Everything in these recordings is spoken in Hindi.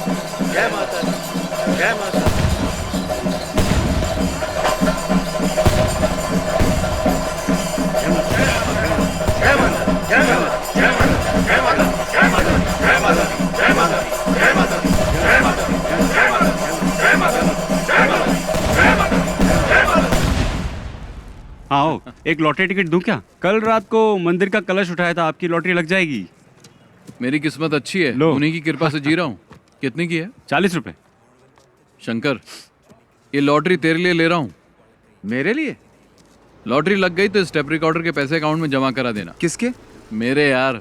जय माता दी, जय माता दी। जय माता दी, जय माता दी, जय माता दी, जय माता दी, जय माता दी, जय माता दी, जय माता दी, जय माता दी, जय माता दी, जय माता दी, जय माता दी, जय माता दी, जय माता दी, जय माता दी। आओ, एक लॉटरी टिकट दूं क्या? कल रात को मंदिर का कलश उठाया था, आपकी लॉटरी लग जाएगी। मेरी किस्मत अच्छी है, लो। उन्हीं की कृपा से जी रहा हूँ। कितने की है? 40 रुपए। शंकर, ये लॉटरी तेरे लिए ले रहा हूँ। मेरे लिए? लॉटरी लग गई तो स्टेप रिकॉर्डर के पैसे अकाउंट में जमा करा देना। किसके? मेरे यार।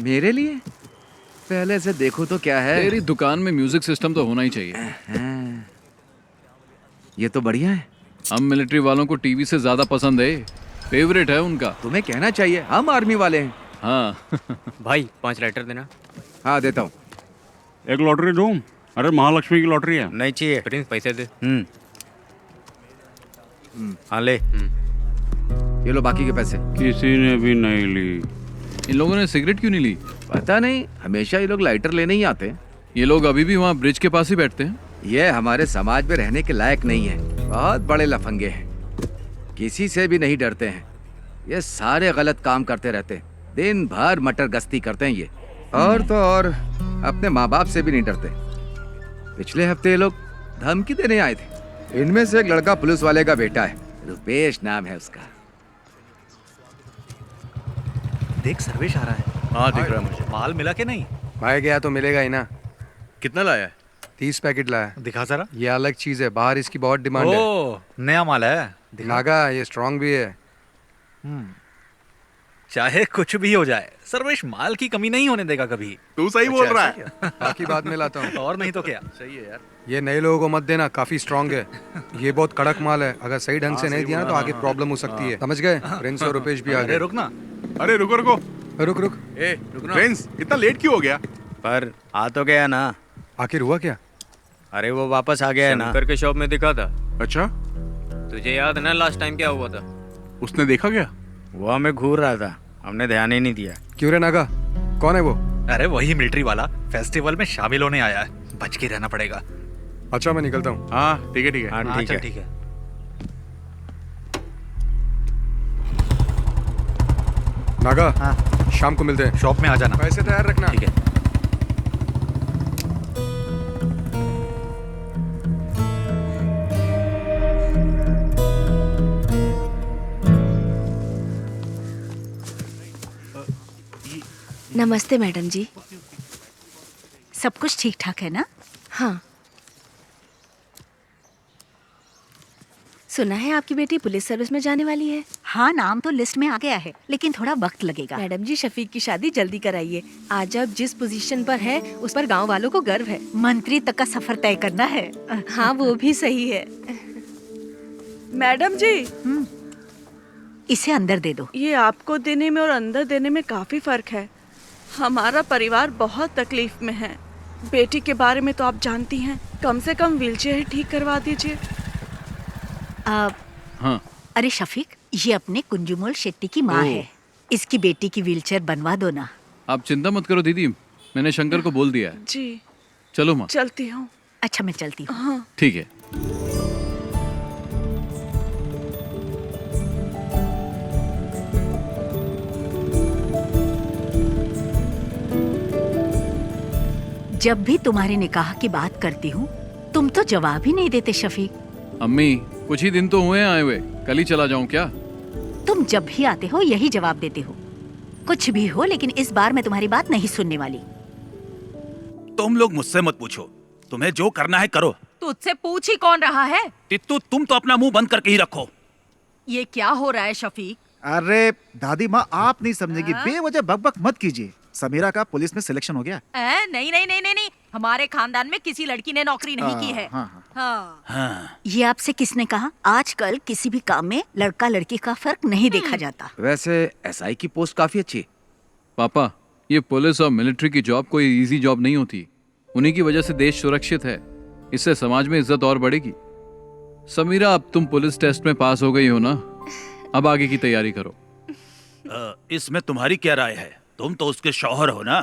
मेरे लिए? पहले से देखो तो क्या है। तेरी दुकान में म्यूजिक सिस्टम तो होना ही चाहिए। ये तो बढ़िया है। हम मिलिट्री वालों को टीवी से ज्यादा पसंद है, फेवरेट है उनका। तुम्हें कहना चाहिए, हम आर्मी वाले हैं। हाँ। भाई 5 लाइटर देना। हाँ देता हूँ। एक लॉटरी दूं? अरे महालक्ष्मी की लॉटरी है। नहीं चाहिए। प्रिंस पैसे दे। हाँ ले। ये लो बाकी के पैसे। किसी ने भी नहीं ली। इन लोगों ने सिगरेट क्यों नहीं ली? पता नहीं, हमेशा ये लोग लाइटर लेने ही आते हैं। ये लोग अभी भी वहाँ ब्रिज के पास ही बैठते हैं। ये हमारे समाज में रहने के लायक नहीं है। बहुत बड़े लफंगे हैं, किसी से भी नहीं डरते हैं। ये सारे गलत काम करते रहते हैं, दिन भर मटर गश्ती करते हैं ये। और तो और अपने माँ बाप से भी नहीं डरते। पिछले हफ्ते ये लोग धमकी देने आए थे। इनमें से एक लड़का पुलिस वाले का बेटा है, रुपेश नाम है उसका। देख सर्वेश आ रहा है। हाँ दिख रहा है मुझे। माल मिला के नहीं? भाई गया तो मिलेगा ही ना। कितना लाया है? 30 पैकेट लाया। दिखा जरा। ये अलग चीज है, बाहर इसकी बहुत डिमांड है। ओ नया माल है। दिखा। नागा ये स्ट्रांग भी है। चाहे कुछ भी हो जाए, सर्वेश माल की कमी नहीं होने देगा कभी। तू सही बोल रहा है। बाकी बाद में लाता हूँ। और नहीं तो क्या। सही है यार। ये नए लोगों को मत देना, काफी स्ट्रांग है। ये बहुत कड़क माल है, अगर सही ढंग से नहीं दिया ना तो आगे प्रॉब्लम हो सकती है। समझ गए? प्रिंस और रुपेश भी आ अरे गए। रुक ना। अरे रुको रुको। रुक रुक, ए प्रिंस इतना लेट क्यों हो गया? पर आ तो गया ना। आखिर हुआ क्या? अरे वो वापस आ गया है ना। शंकर के शॉप में दिखा था। अच्छा, तुझे याद है ना लास्ट टाइम क्या हुआ था? उसने देखा क्या? वो हमें घूर रहा था, हमने ध्यान ही नहीं दिया। क्यों रे नागा, कौन है वो? अरे वही मिलिट्री वाला फेस्टिवल में शामिल होने आया है, बच के रहना पड़ेगा। अच्छा मैं निकलता हूँ। हाँ ठीक है ठीक है। हाँ हाँ, ठीक चल, है। ठीक है। नागा हाँ शाम को मिलते हैं। शॉप में आ जाना। पैसे तैयार रखना। ठीक है। नमस्ते मैडम जी। सब कुछ ठीक ठाक है ना? हाँ, सुना है आपकी बेटी पुलिस सर्विस में जाने वाली है। हाँ, नाम तो लिस्ट में आ गया है, लेकिन थोड़ा वक्त लगेगा। मैडम जी, शफीक की शादी जल्दी कराइए। आज आप जिस पोजीशन पर है उस पर गांव वालों को गर्व है। मंत्री तक का सफर तय करना है। हाँ, वो भी सही है। मैडम जी, इसे अंदर दे दो। ये आपको देने में और अंदर देने में काफी फर्क है। हमारा परिवार बहुत तकलीफ में है। बेटी के बारे में तो आप जानती हैं, कम से कम व्हीलचेयर ठीक करवा दीजिए। हाँ। अरे शफीक, ये अपने कुंजुमोल शेट्टी की माँ है। इसकी बेटी की व्हीलचेयर बनवा दो ना। आप चिंता मत करो दीदी, मैंने शंकर को बोल दिया है। जी चलो माँ। चलती हूँ। अच्छा मैं चलती हूँ। हाँ। ठीक है। जब भी तुम्हारे निकाह की बात करती हूँ तुम तो जवाब ही नहीं देते शफीक। अम्मी, कुछ ही दिन तो हुए हैं आए हुए, कल ही चला जाऊं क्या? तुम जब भी आते हो यही जवाब देते हो। कुछ भी हो, लेकिन इस बार मैं तुम्हारी बात नहीं सुनने वाली। तुम लोग मुझसे मत पूछो, तुम्हें जो करना है करो। तुझसे पूछ ही कौन रहा है? तित्तू, तुम तो अपना मुंह बंद करके ही रखो। ये क्या हो रहा है शफीक? अरे दादी माँ, आप नहीं समझेगी, बेवजह बकबक मत कीजिए। समीरा का पुलिस में सिलेक्शन हो गया। नहीं नहीं नहीं नहीं नहीं, हमारे खानदान में किसी लड़की ने नौकरी नहीं की है। हाँ। ये आपसे किसने कहा? आजकल किसी भी काम में लड़का लड़की का फर्क नहीं देखा जाता। वैसे एसआई की पोस्ट काफी अच्छी है। पापा, ये पुलिस और मिलिट्री की जॉब कोई इजी जॉब नहीं होती। उन्हीं की वजह से देश सुरक्षित है, इससे समाज में इज्जत और बढ़ेगी। समीरा, अब तुम पुलिस टेस्ट में पास हो गई हो ना, अब आगे की तैयारी करो। इसमें तुम्हारी क्या राय है? तुम तो उसके शौहर हो ना।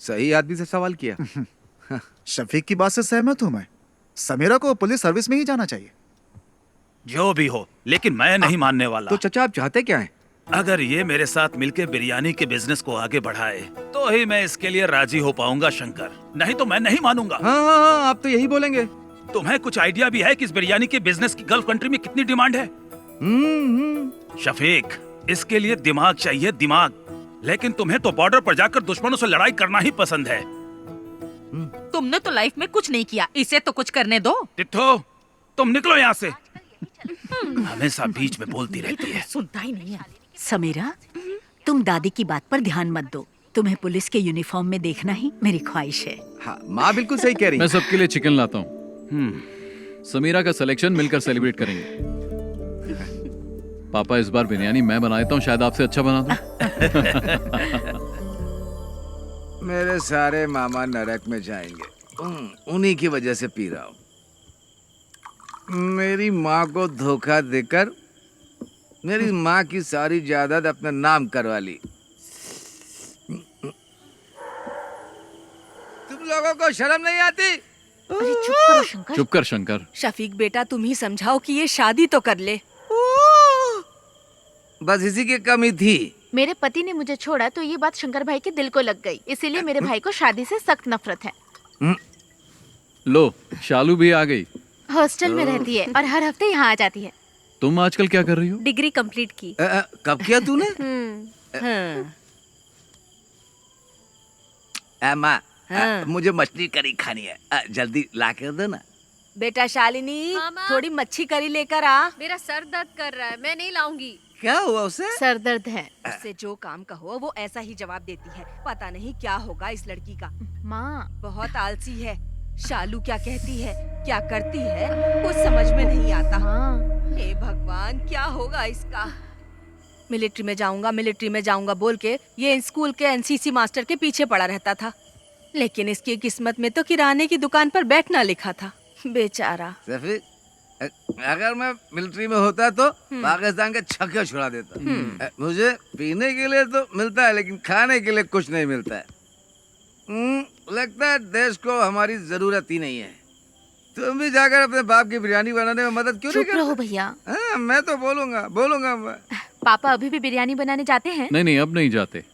सही आदमी से सवाल किया। शफीक की बात से सहमत हूँ मैं। समीरा को पुलिस सर्विस में ही जाना चाहिए। जो भी हो, लेकिन मैं नहीं मानने वाला। तो चचा आप चाहते क्या हैं? अगर ये मेरे साथ मिलके बिरयानी के बिजनेस को आगे बढ़ाए तो ही मैं इसके लिए राजी हो पाऊंगा शंकर, नहीं तो मैं नहीं मानूंगा। हाँ, आप तो यही बोलेंगे। तुम्हें कुछ आइडिया भी है कि इस बिरयानी के बिजनेस की गल्फ कंट्री में कितनी डिमांड है? शफीक, इसके लिए दिमाग चाहिए, दिमाग। लेकिन तुम्हें तो बॉर्डर पर जाकर दुश्मनों से लड़ाई करना ही पसंद है। तुमने तो लाइफ में कुछ नहीं किया, इसे तो कुछ करने दो। तिथो, तुम निकलो यहाँ से। हमेशा बीच में बोलती रहती है। सुनता ही नहीं है। समीरा, तुम दादी की बात पर ध्यान मत दो। तुम्हें पुलिस के यूनिफॉर्म में देखना ही मेरी ख्वाहिश है। हाँ, माँ बिल्कुल सही कह रही मैं सबके लिए चिकन लाता हूँ। समीरा का सिलेक्शन मिलकर सेलिब्रेट करेंगे। पापा, इस बार बिरयानी मैं बनाता हूँ, शायद आपसे अच्छा बना दूं। मेरे सारे मामा नरक में जाएंगे, उन्हीं की वजह से पी रहा हूँ। मेरी माँ को धोखा देकर मेरी माँ की सारी जायदाद अपने नाम करवा ली। तुम लोगों को शर्म नहीं आती? अरे चुप करो शंकर। चुप कर शंकर। शफीक बेटा, तुम ही समझाओ कि ये शादी तो कर ले। बस इसी की कमी थी। मेरे पति ने मुझे छोड़ा तो ये बात शंकर भाई के दिल को लग गई, इसीलिए मेरे भाई को शादी से सख्त नफरत है। लो, शालू भी आ गई। हॉस्टल में रहती है और हर हफ्ते यहाँ आ जाती है। तुम आजकल क्या कर रही हो? डिग्री कंप्लीट की। कब किया तूने? माँ, मुझे मछली करी खानी है, जल्दी ला कर दो ना। बेटा शालिनी, थोड़ी मच्छी करी लेकर आ। मेरा सर दर्द कर रहा है, मैं नहीं लाऊंगी। क्या हुआ उसे? सर दर्द है। उससे जो काम कहो वो ऐसा ही जवाब देती है। पता नहीं क्या होगा इस लड़की का। माँ, बहुत आलसी है। शालू क्या कहती है, क्या करती है, कुछ समझ में नहीं आता। हे भगवान, क्या होगा इसका। मिलिट्री में जाऊंगा बोल के ये स्कूल के एनसीसी मास्टर के पीछे पड़ा रहता था, लेकिन इसकी किस्मत में तो किराने की दुकान पर बैठना लिखा था। बेचारा। अगर मैं मिलिट्री में होता तो पाकिस्तान के छक्के छुड़ा देता। मुझे पीने के लिए तो मिलता है, लेकिन खाने के लिए कुछ नहीं मिलता है। लगता है देश को हमारी जरूरत ही नहीं है। तुम भी जाकर अपने बाप की बिरयानी बनाने में मदद क्यों नहीं करते? चुप रहो भैया। मैं तो बोलूंगा मैं। पापा अभी भी बिरयानी बनाने जाते हैं? नहीं, अब नहीं जाते।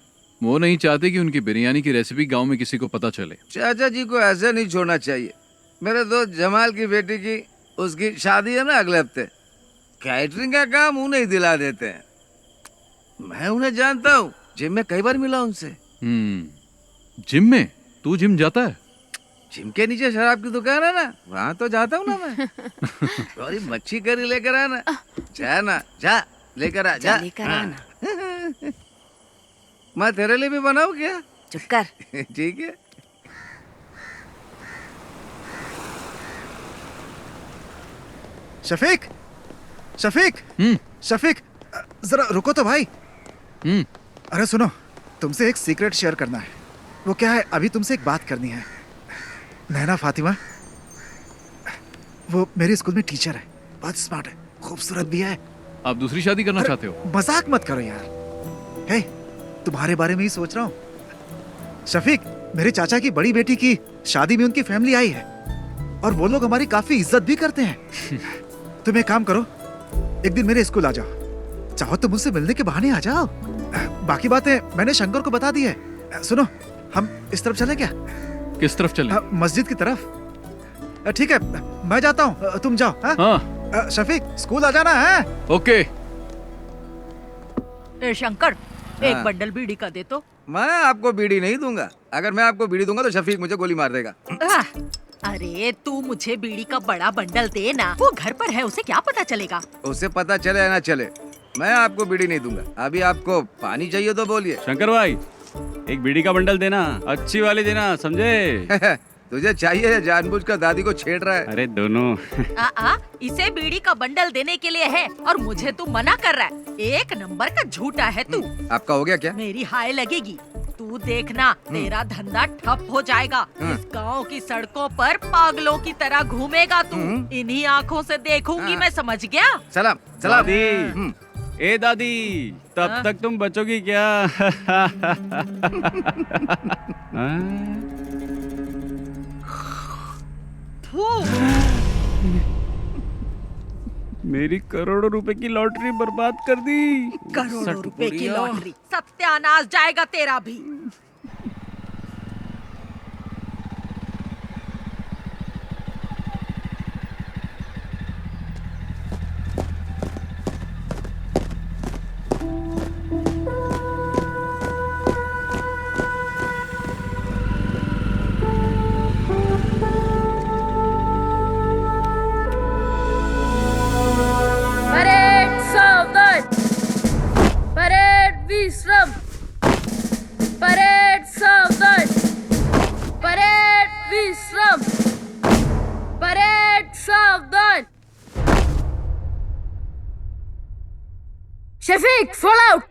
वो नहीं चाहते कि उनकी बिरयानी की रेसिपी गांव में किसी को पता चले। चाचा जी को ऐसे नहीं छोड़ना चाहिए। मेरे दोस्त जमाल की बेटी की उसकी शादी है ना अगले हफ्ते। कैटरिंग का काम उन्हें ही दिला देते हैं। मैं उन्हें जानता हूँ, जिम में कई बार मिला उनसे। जिम में? तू जिम जाता है? जिम के नीचे शराब की दुकान है ना, वहाँ तो जाता हूँ ना मैं। थोड़ी मच्छी करी लेकर आना। जा लेकर आ जा। लेकर आना। मैं तेरे लिए भी बनाऊँ क्या? चुप कर। ठीक है। शफीक, शफीक, जरा रुको तो भाई। अरे सुनो, तुमसे एक सीक्रेट शेयर करना है। वो क्या है, अभी तुमसे एक बात करनी है। नैना फातिमा, वो मेरे स्कूल में टीचर है, बहुत स्मार्ट है, खूबसूरत भी है। आप दूसरी शादी करना चाहते हो? मजाक मत करो यार। हे, तुम्हारे बारे में ही सोच रहा हूँ। शफीक, मेरे चाचा की बड़ी बेटी की शादी में उनकी फैमिली आई है और वो लोग हमारी काफी इज्जत भी करते हैं। तुम एक काम करो, एक दिन मेरे स्कूल आ जाओ। चाहो तो मुझसे मिलने के बहाने आ जाओ। बाकी बातें मैंने शंकर को बता दी है। सुनो, हम इस तरफ चले क्या? किस तरफ चले? मस्जिद की तरफ। ठीक है, मैं जाता हूँ, तुम जाओ। हाँ? शफीक, स्कूल आ जाना है। ओके। शंकर, एक बंडल बीड़ी का दे तो। मैं आपको बीड़ी नहीं दूंगा। अगर मैं आपको बीड़ी दूंगा तो शफीक मुझे गोली मार देगा। अरे तू मुझे बीड़ी का बड़ा बंडल दे ना, वो घर पर है, उसे क्या पता चलेगा? उसे पता चले या ना चले, मैं आपको बीड़ी नहीं दूंगा। अभी आपको पानी चाहिए तो बोलिए। शंकर भाई, एक बीड़ी का बंडल देना, अच्छी वाली देना, समझे? तुझे चाहिए या जानबूझकर दादी को छेड़ रहा है? अरे दोनों। इसे बीड़ी का बंडल देने के लिए है और मुझे तू मना कर रहा है। एक नंबर का झूठा है तू। आपका हो गया क्या? मेरी हाय लगेगी। तू देखना, तेरा धंधा ठप हो जाएगा। इस गांव की सड़कों पर पागलों की तरह घूमेगा तू। इन्हीं आँखों से देखूंगी मैं, समझ गया? सलाम। ए दादी, तब तक तुम बचोगी क्या? मेरी करोड़ों रुपए की लॉटरी बर्बाद कर दी। करोड़ों रुपए की लॉटरी, सत्यानाश जाएगा तेरा भी। परेड सावधान, परेड विश्राम, परेड सावधान, परेड विश्राम, परेड सावधान। Shafiq fall out.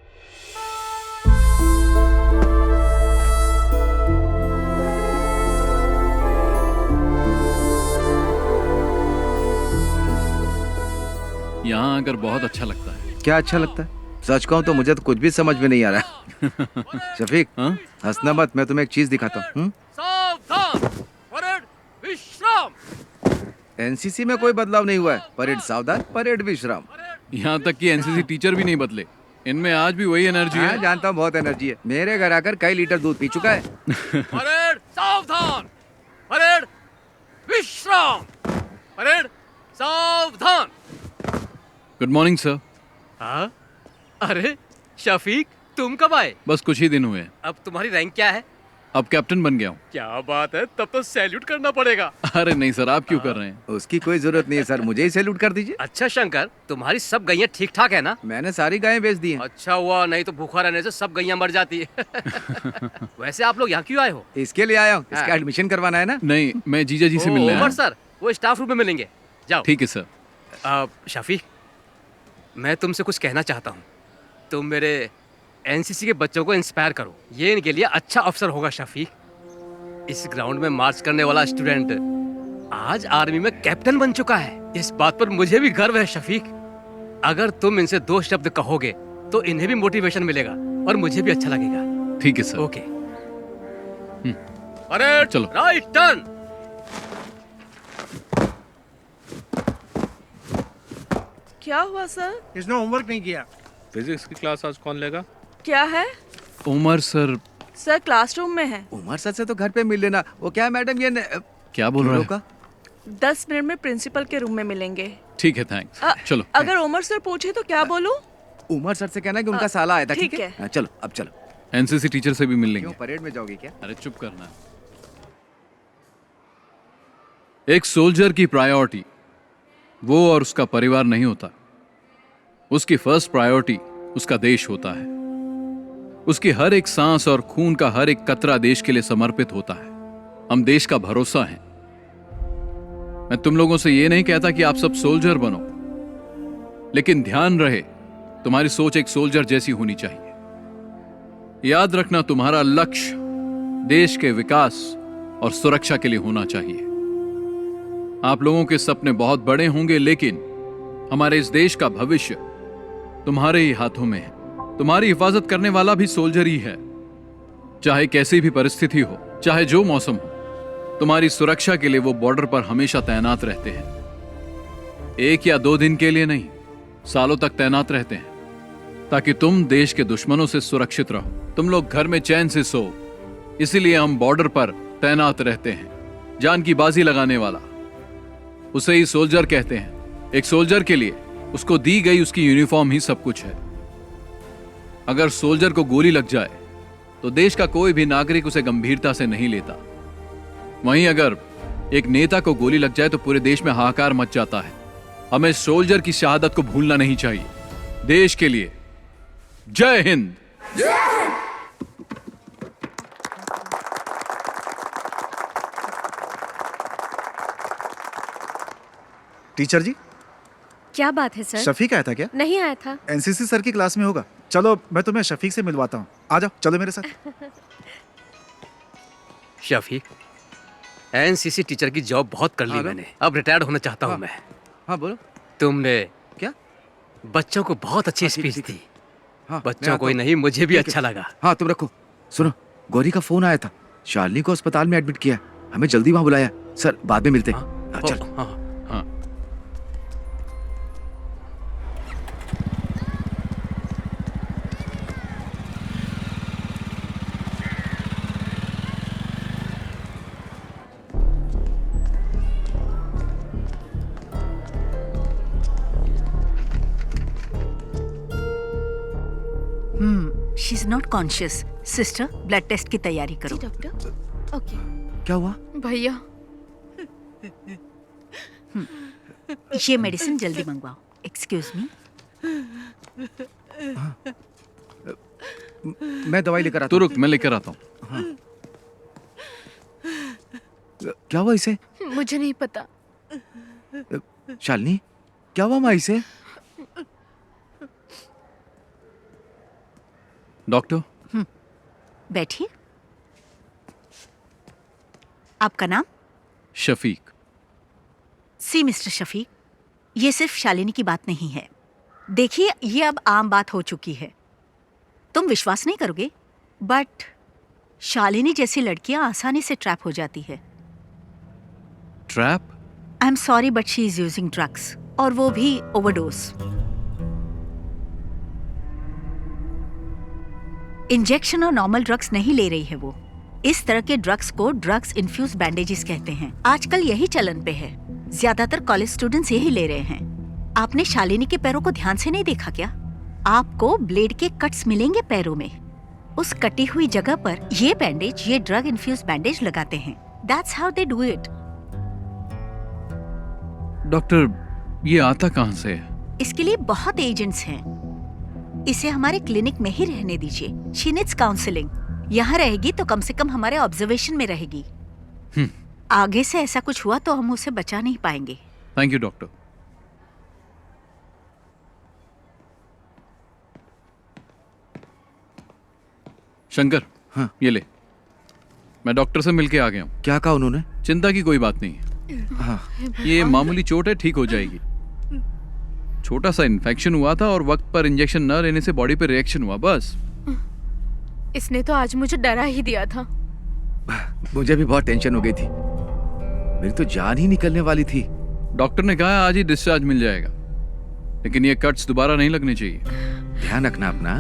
यहाँ आकर बहुत अच्छा लगता है। क्या अच्छा लगता है? सच कहूँ तो मुझे तो कुछ भी समझ में नहीं आ रहा। शफीक, हंसना मत, मैं तुम्हें एक चीज दिखाता हूँ। सावधान, परेड विश्राम। एनसीसी में कोई बदलाव नहीं हुआ है। परेड सावधान, परेड विश्राम। यहाँ तक कि एनसीसी टीचर भी नहीं बदले, इनमें आज भी वही एनर्जी है। जानता हूँ, बहुत एनर्जी है। मेरे घर आकर कई लीटर दूध पी चुका है। परेड सावधान, परेड विश्राम, परेड सावधान। Good morning sir. हाँ? अरे शफीक, तुम कब आए? बस कुछ ही दिन हुए। अब तुम्हारी रैंक क्या है? अब कैप्टन बन गया हूँ। क्या बात है, तब तो सैल्यूट करना पड़ेगा। अरे नहीं सर, आप क्यों कर रहे हैं? उसकी कोई जरूरत नहीं है सर, मुझे ही सैल्यूट कर दीजिए। अच्छा शंकर, तुम्हारी सब गैया ठीक ठाक है ना? मैंने सारी गायें बेच दी हैं। अच्छा हुआ, नहीं तो भूखा रहने से सब गैया मर जाती है। वैसे आप लोग यहाँ क्यों आए हो? इसके लिए आया हूँ, इसका एडमिशन करवाना है ना। नहीं, मैं जीजा जी से मिलने आया उमर हूँ। सर, वो स्टाफ रूम में मिलेंगे, जाओ। ठीक है सर। शफीक, मैं तुमसे कुछ कहना चाहता हूँ। तुम मेरे एनसीसी के बच्चों को इंस्पायर करो, ये इनके लिए अच्छा अवसर होगा। शफीक, इस ग्राउंड में मार्च करने वाला स्टूडेंट आज आर्मी में कैप्टन बन चुका है। इस बात पर मुझे भी गर्व है। शफीक, अगर तुम इनसे 2 शब्द कहोगे तो इन्हें भी मोटिवेशन मिलेगा और मुझे भी अच्छा लगेगा। ठीक है सर। ओके। परेड चलो। Right turn. क्या हुआ सर? इसने होमवर्क नहीं किया। फिजिक्स की क्लास आज कौन लेगा? क्या है? उमर सर। सर क्लासरूम में है। उमर सर से तो घर पे मिल लेना। वो क्या मैडम, ये क्या बोल रहे हैं? 10 मिनट में प्रिंसिपल के रूम में मिलेंगे। ठीक है, थैंक्स। चलो। अगर उमर सर पूछे तो क्या बोलूं? उमर सर से कहना कि उनका साला आया था। ठीक ठीक है, चलो अब चलो। एनसीसी टीचर से भी मिल लेंगे। क्यों, परेड में जाओगे क्या? अरे चुप करना। एक सोल्जर की प्रायोरिटी वो और उसका परिवार नहीं होता। उसकी फर्स्ट प्रायोरिटी उसका देश होता है। उसकी हर एक सांस और खून का हर एक कतरा देश के लिए समर्पित होता है। हम देश का भरोसा हैं। मैं तुम लोगों से यह नहीं कहता कि आप सब सोल्जर बनो, लेकिन ध्यान रहे तुम्हारी सोच एक सोल्जर जैसी होनी चाहिए। याद रखना, तुम्हारा लक्ष्य देश के विकास और सुरक्षा के लिए होना चाहिए। आप लोगों के सपने बहुत बड़े होंगे, लेकिन हमारे इस देश का भविष्य तुम्हारे ही हाथों में है। तुम्हारी हिफाजत करने वाला भी सोल्जर ही है। चाहे कैसी भी परिस्थिति हो, चाहे जो मौसम हो, तुम्हारी सुरक्षा के लिए वो बॉर्डर पर हमेशा तैनात रहते हैं। 1 या 2 दिन के लिए नहीं, सालों तक तैनात रहते हैं, ताकि तुम देश के दुश्मनों से सुरक्षित रहो, तुम लोग घर में चैन से सो। इसीलिए हम बॉर्डर पर तैनात रहते हैं। जान की बाजी लगाने वाला, उसे ही सोल्जर कहते हैं। एक सोल्जर के लिए उसको दी गई उसकी यूनिफॉर्म ही सब कुछ है। अगर सोल्जर को गोली लग जाए तो देश का कोई भी नागरिक उसे गंभीरता से नहीं लेता। वहीं अगर एक नेता को गोली लग जाए तो पूरे देश में हाहाकार मच जाता है। हमें सोल्जर की शहादत को भूलना नहीं चाहिए। देश के लिए जय हिंद। टीचर जी, क्या बात है सर? शफीक आया था क्या? नहीं आया था। एनसीसी सर की क्लास में होगा। चलो मैं तुम्हें शफीक से मिलवाता हूँ। आ जाओ, चलो मेरे साथ। शफीक, एनसीसी टीचर की जॉब बहुत कर ली मैंने, अब रिटायर्ड होना चाहता हूँ मैं। हाँ बोलो। तुमने क्या बच्चों को बहुत अच्छी स्पीच दी। हाँ, बच्चों को ही नहीं, मुझे भी अच्छा लगा। हाँ तुम रखो। सुनो, गौरी का फोन आया था, शालिनी को अस्पताल में एडमिट किया, हमें जल्दी वहां बुलाया। सर बाद में मिलते हैं। चल। हाँ। She is not conscious. Sister, blood test की तैयारी करो। डॉक्टर। ओके। क्या हुआ? भैया, ये मेडिसिन जल्दी मंगवाओ। Excuse me. मैं दवाई लेकर आता तू रुक, मैं लेकर आता हूँ। हाँ। क्या हुआ इसे? मुझे नहीं पता। शालिनी, क्या हुआ माँ इसे? डॉक्टर। बैठिए। आपका नाम? शफीक। सी मिस्टर शफीक, ये सिर्फ शालिनी की बात नहीं है। देखिए, ये अब आम बात हो चुकी है। तुम विश्वास नहीं करोगे, बट शालिनी जैसी लड़कियां आसानी से ट्रैप हो जाती है। Trap? I am sorry but she is using drugs, और वो भी ओवरडोज। इंजेक्शन और नॉर्मल ड्रग्स नहीं ले रही है वो। इस तरह के ड्रग्स को ड्रग्स इन्फ्यूज बैंडेजेस कहते हैं। आजकल यही चलन पे है। ज्यादातर कॉलेज स्टूडेंट्स यही ले रहे हैं। आपने शालिनी के पैरों को ध्यान से नहीं देखा क्या? आपको ब्लेड के कट्स मिलेंगे पैरों में। उस कटी हुई जगह पर ये बैंडेज, ये ड्रग इन्फ्यूज बैंडेज लगाते हैं। That's how they do it. Doctor, ये आता कहाँ से है? इसके लिए बहुत एजेंट्स हैं। इसे हमारे क्लिनिक में ही रहने दीजिए। She needs counselling. यहाँ रहेगी तो कम से कम हमारे ऑब्जर्वेशन में रहेगी। आगे से ऐसा कुछ हुआ तो हम उसे बचा नहीं पाएंगे। Thank you doctor. शंकर, हाँ। ये ले। मैं डॉक्टर से मिलके आ गया हूँ। क्या कहा उन्होंने? चिंता की कोई बात नहीं है। हाँ। ये मामूली चोट है, ठीक हो जाएगी। छोटा सा इन्फेक्शन हुआ था और वक्त पर इंजेक्शन न लेने से बॉडी पे रिएक्शन हुआ, बस। इसने तो आज मुझे डरा ही दिया था। मुझे भी बहुत टेंशन हो गई थी। मेरी तो जान ही निकलने वाली थी। डॉक्टर ने कहा आज ही डिस्चार्ज मिल जाएगा, लेकिन ये कट्स दोबारा नहीं लगने चाहिए। ध्यान रखना अपना।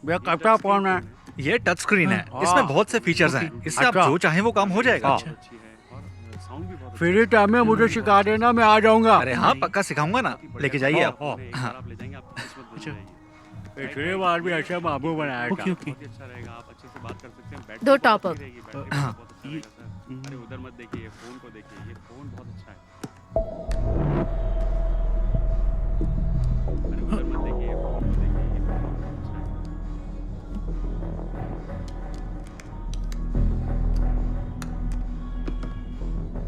भैया कैमरा कौन है? ये टच स्क्रीन है, इसमें बहुत से फीचर्स हैं। इससे आप जो चाहें वो काम हो जाएगा। फ्री टाइम में मुझे सिखा देना, मैं आ जाऊंगा। अरे हाँ, पक्का सिखाऊंगा ना, लेके जाइए आप। हाँ। पिछली बार भी ऐसा बाबू बनाया था। दो टॉप अप। उधर मत देखिए, फोन को देखिए, ये फोन बहुत अच्छा है। उधर मत देखिए, फोन को देखिए, ये फोन बहुत अच्छा है।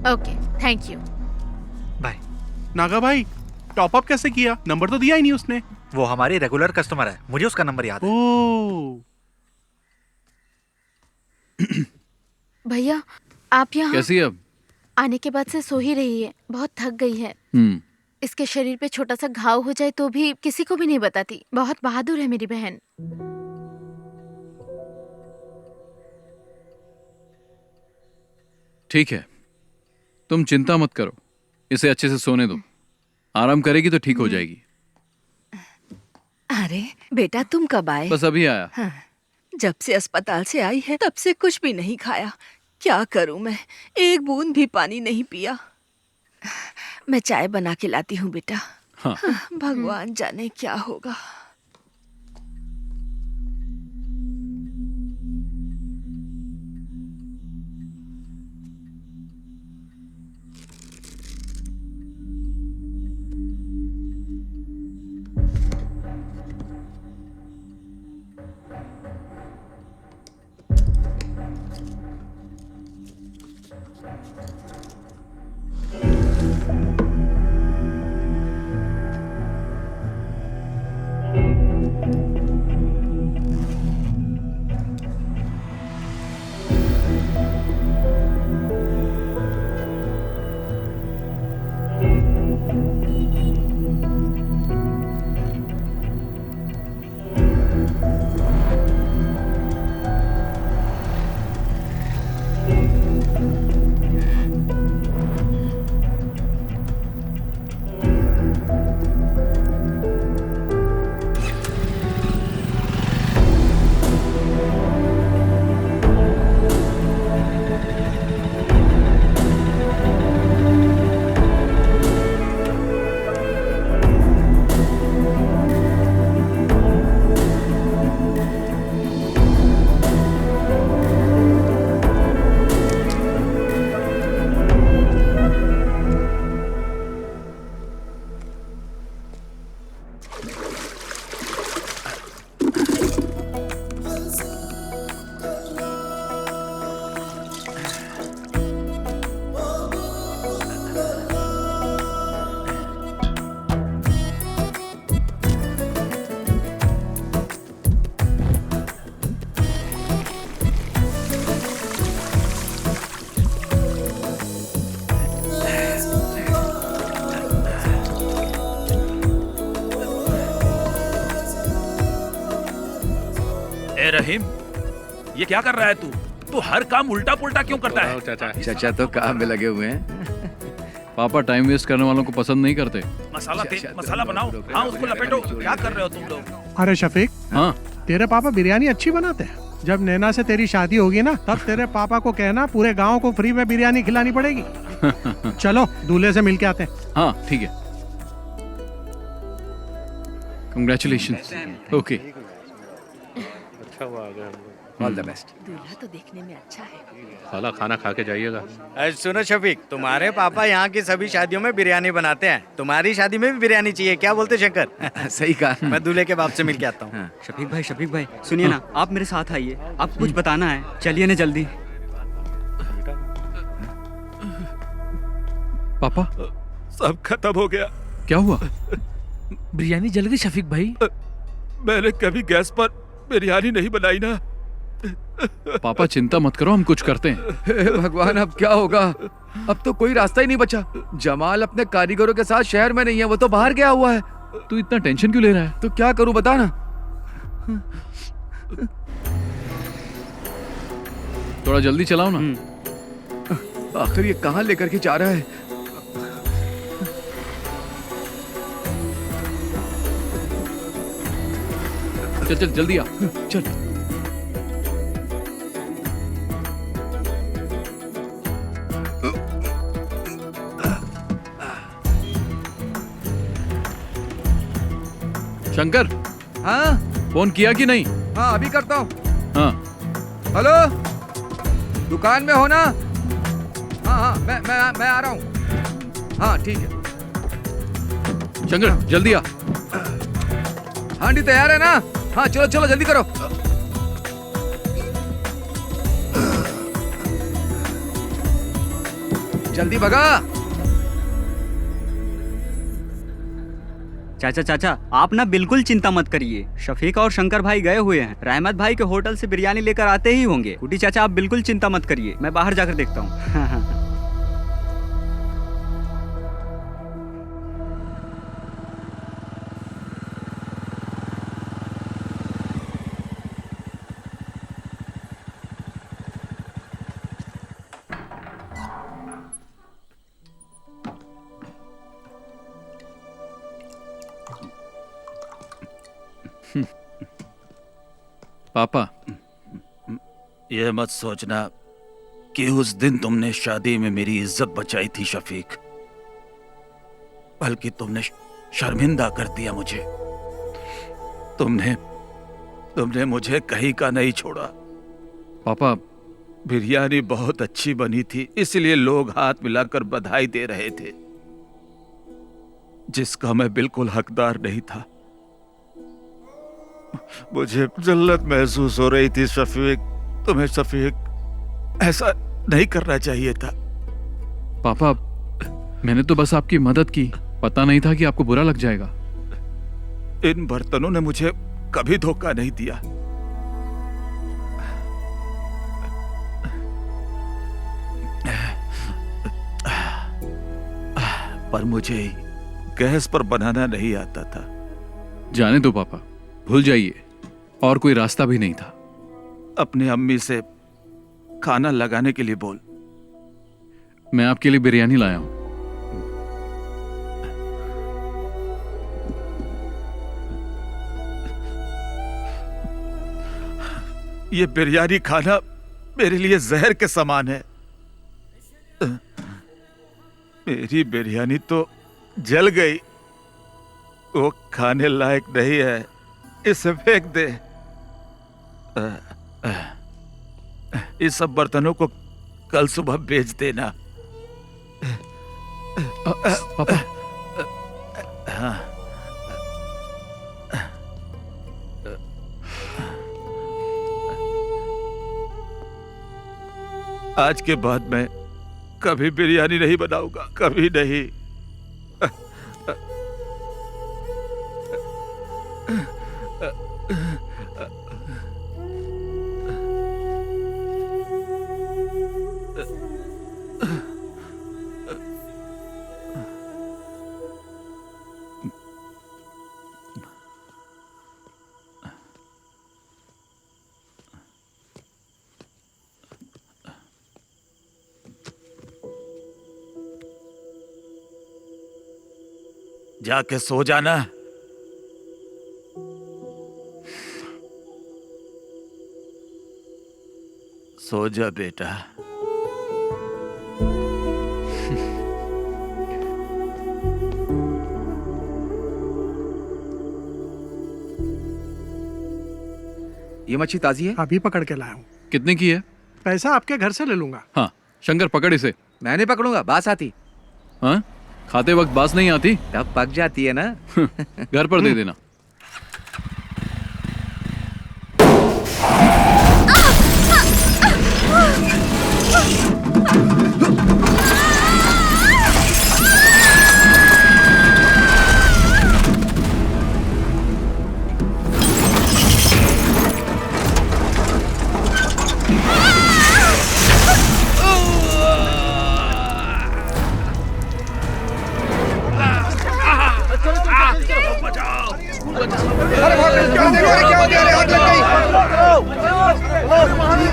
Okay, thank you. Bye. Naga भाई, टॉप अप कैसे किया? नंबर तो दिया ही नहीं उसने। वो हमारी रेगुलर कस्टमर है, मुझे उसका नंबर याद है। भैया, आप यहाँ कैसी है अब? आने के बाद से सो ही रही है, बहुत थक गई है। इसके शरीर पे छोटा सा घाव हो जाए तो भी किसी को भी नहीं बताती। बहुत बहादुर है मेरी बहन। ठीक है, तुम चिंता मत करो, इसे अच्छे से सोने दो। आराम करेगी तो ठीक हो जाएगी। अरे बेटा, तुम कब आए? बस अभी आया। हाँ, जब से अस्पताल से आई है तब से कुछ भी नहीं खाया। क्या करूं मैं, एक बूंद भी पानी नहीं पिया। मैं चाय बना के लाती हूँ बेटा। हाँ। भगवान जाने क्या होगा। ए रहीम, ये क्या कर रहा है तू? तू हर काम उल्टा पुल्टा क्यों करता है? चाचा तो काम में लगे हुए हैं। पापा टाइम वेस्ट करने वालों को पसंद नहीं करते। मसाला बनाओ। हाँ, उसको लपेटो। क्या कर रहे हो तुम लोग? अरे शफीक, हाँ तेरे पापा बिरयानी अच्छी बनाते हैं। जब नैना से तेरी शादी होगी ना, तब तेरे पापा को कहना पूरे गांव को फ्री में बिरयानी खिलानी पड़ेगी। चलो दूल्हे से मिल के आते हैं। हाँ ठीक है। कंग्रेचुलेशन। ओके, अच्छा हुआ आ गया। All the best. दूल्हा तो देखने में अच्छा है। साला खाना खा के जाइएगा। सुनो शफीक, तुम्हारे पापा यहाँ की सभी शादियों में बिरयानी बनाते हैं, तुम्हारी शादी में भी बिरयानी चाहिए, क्या बोलते शंकर? सही कहा। मैं दूल्हे के बाप से मिल के आता हूँ। शफीक भाई सुनिए ना, आप मेरे साथ आइए, आपको कुछ बताना है, चलिए ना जल्दी। पापा सब खत्म हो गया। क्या हुआ? बिरयानी जल गई शफीक भाई। मैंने कभी गैस पर बिरयानी नहीं बनाई ना। पापा चिंता मत करो, हम कुछ करते हैं। हे भगवान, अब क्या होगा? अब तो कोई रास्ता ही नहीं बचा। जमाल अपने कारीगरों के साथ शहर में नहीं है, वो तो बाहर गया हुआ है। तू इतना टेंशन क्यों ले रहा है? तो क्या करूं बता ना। थोड़ा जल्दी चलाओ ना। आखिर ये कहाँ लेकर के जा रहा है? चल चल जल्दी आ, चल। शंकर, हाँ फोन किया कि नहीं? हाँ अभी करता हूँ। हाँ हेलो, दुकान में हो ना? हाँ हाँ मैं आ रहा हूँ। हाँ ठीक है। शंकर जल्दी आ। हांडी तैयार है ना? हाँ चलो चलो जल्दी करो। जल्दी भगा। चाचा आप ना बिल्कुल चिंता मत करिए, शफीक और शंकर भाई गए हुए हैं, रहमत भाई के होटल से बिरयानी लेकर आते ही होंगे। कुटी चाचा आप बिल्कुल चिंता मत करिए, मैं बाहर जाकर देखता हूँ। पापा, ये मत सोचना कि उस दिन तुमने शादी में मेरी इज्जत बचाई थी शफीक, बल्कि तुमने शर्मिंदा कर दिया मुझे। तुमने मुझे कहीं का नहीं छोड़ा। पापा बिरयानी बहुत अच्छी बनी थी, इसलिए लोग हाथ मिलाकर बधाई दे रहे थे, जिसका मैं बिल्कुल हकदार नहीं था। मुझे जल्लत महसूस हो रही थी शफीक। तुम्हें शफीक ऐसा नहीं करना चाहिए था। पापा मैंने तो बस आपकी मदद की, पता नहीं था कि आपको बुरा लग जाएगा। इन बर्तनों ने मुझे कभी धोखा नहीं दिया। पर मुझे गैस पर बनाना नहीं आता था। जाने दो पापा, भूल जाइए, और कोई रास्ता भी नहीं था। अपने अम्मी से खाना लगाने के लिए बोल। मैं आपके लिए बिरयानी लाया हूं। ये बिरयानी खाना मेरे लिए जहर के समान है। मेरी बिरयानी तो जल गई, वो खाने लायक नहीं है, इसे फेंक दे। इस सब बर्तनों को कल सुबह बेच देना। पापा हाँ। आज के बाद मैं कभी बिरयानी नहीं बनाऊंगा, कभी नहीं। जाके सो जाना। सो जा बेटा। ये मच्छी ताजी है? अभी पकड़ के लाया हूँ। कितने की है? पैसा आपके घर से ले लूंगा। हाँ शंकर पकड़ इसे। मैं नहीं पकड़ूंगा, बास आती। हाँ खाते वक्त बास नहीं आती? तब पक जाती है ना। घर पर दे देना।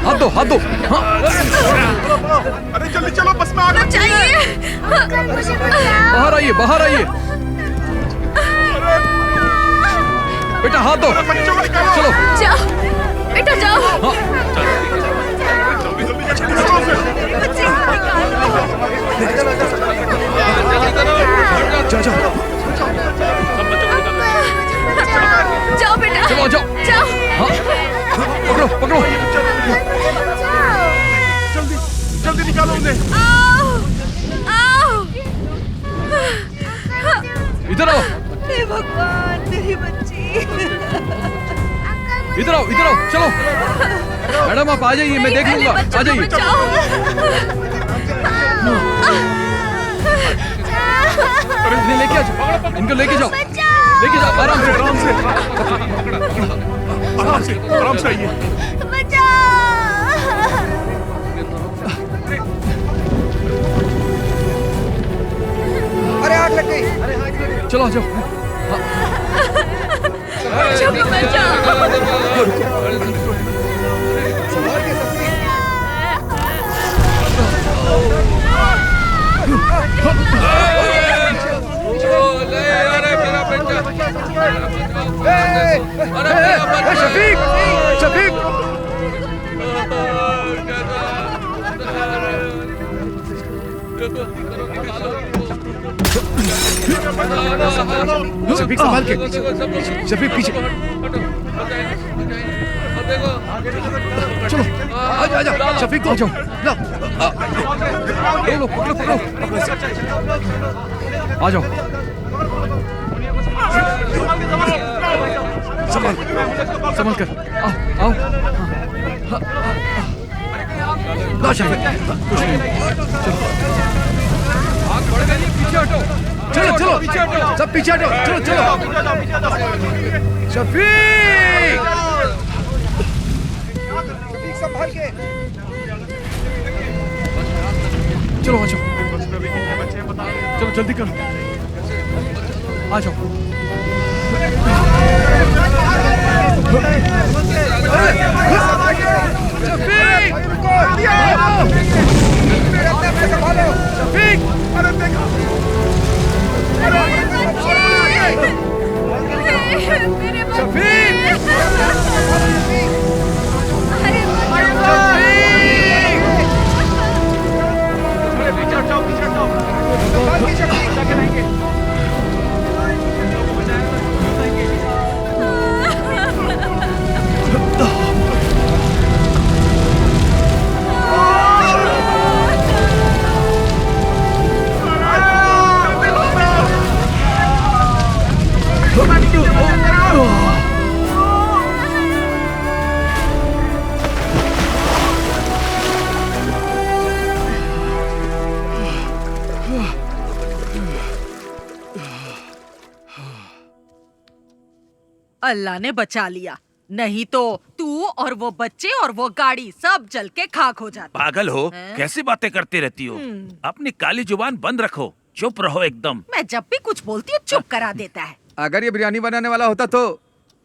हाथ दो, हाथ दो। हाँ। अरे जल्दी चलो, बस में आग लग गई है। बाहर आइए, बाहर आइए। बेटा हाथ दो। चलो जाओ बेटा जाओ। जाओ बेटा। चलो जाओ। जाओ। हाँ पकड़ो पकड़ो। जल्दी जल्दी निकालो उन्हें। इधर आओ। हे भगवान मेरी बच्ची। इधर आओ, इधर आओ। चलो मैडम आप आ जाइए, मैं देख लूंगा। आ जाइए। इन्हें लेके आ जाओ, इनको लेके जाओ, लेके जाओ आराम से, आराम से, आराम से, आराम से आइए। अरे आग लग गई। चलो आ जाओ। शफीक, शफीक। शफीक संभाल के। शफीक पीछे। चलो आजा आजा। शफीक को जाओ। लो पकड़ो पकड़ो। आ जाओ। संभाल संभाल कर। आओ आओ। ला शफीक। पीछे हटो। चलो चलो सब पीछे हटो। चलो चलो। शफीक संभाल के। चलो आ जाओ। चलो जल्दी करो। आ जाओ। शफीक अरे देखो। अल्लाह ने बचा लिया, नहीं तो तू और वो बच्चे और वो गाड़ी सब जल के खाक हो जाते। पागल हो, कैसी बातें करती रहती हो? अपनी काली जुबान बंद रखो, चुप रहो एकदम। मैं जब भी कुछ बोलती हूँ चुप करा देता है। अगर ये बिरयानी बनाने वाला होता तो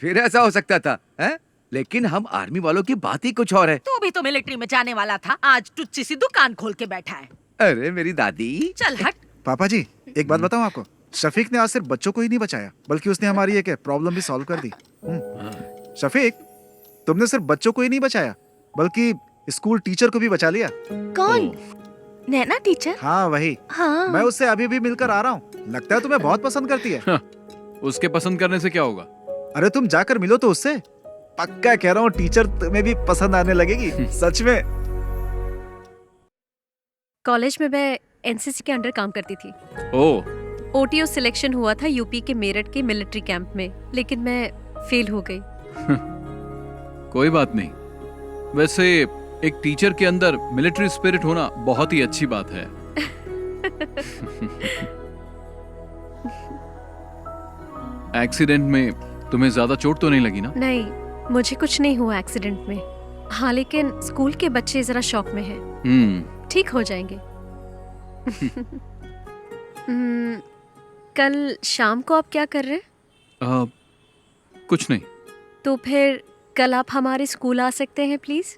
फिर ऐसा हो सकता था, हैं? लेकिन हम आर्मी वालों की बात ही कुछ और है। तू भी तो मिलिट्री में जाने वाला था, आज टुच्ची सी दुकान खोल के बैठा है। अरे मेरी दादी। चल हट। पापा जी एक बात बताऊं आपको, शफीक ने आज सिर्फ बच्चों को ही नहीं बचाया, बल्कि उसने हमारी एक प्रॉब्लम भी सॉल्व कर दी। शफीक, तुमने सिर्फ बच्चों को ही नहीं बचाया, बल्कि स्कूल टीचर को भी बचा लिया। कौन? नैना टीचर? हाँ वही। हाँ। मैं उससे अभी भी मिलकर आ रहा हूँ। लगता है तुम्हें बहुत पसंद करती है। उसके पसंद करने से क्या होगा? अरे तुम जाकर मिलो तो उससे। पक्का कह रहा हूँ, टीचर तुम्हें भी पसंद आने लगेगी। सच में। कॉलेज में मैं एनसीसी के अंडर काम करती थी। ओटीओ सिलेक्शन हुआ था यूपी के मेरठ के मिलिट्री कैंप में, लेकिन मैं फेल हो गई। कोई बात नहीं। वैसे एक टीचर के अंदर मिलिट्री स्पिरिट होना बहुत ही अच्छी बात है। एक्सीडेंट में तुम्हें ज्यादा चोट तो नहीं लगी ना? नहीं, मुझे कुछ नहीं हुआ एक्सीडेंट में। हाँ, लेकिन स्कूल के बच्चे जरा शॉक में हैं। ठीक हो जाएंगे। कल शाम को आप क्या कर रहे हैं? कुछ नहीं। तो फिर कल आप हमारे स्कूल आ सकते हैं प्लीज?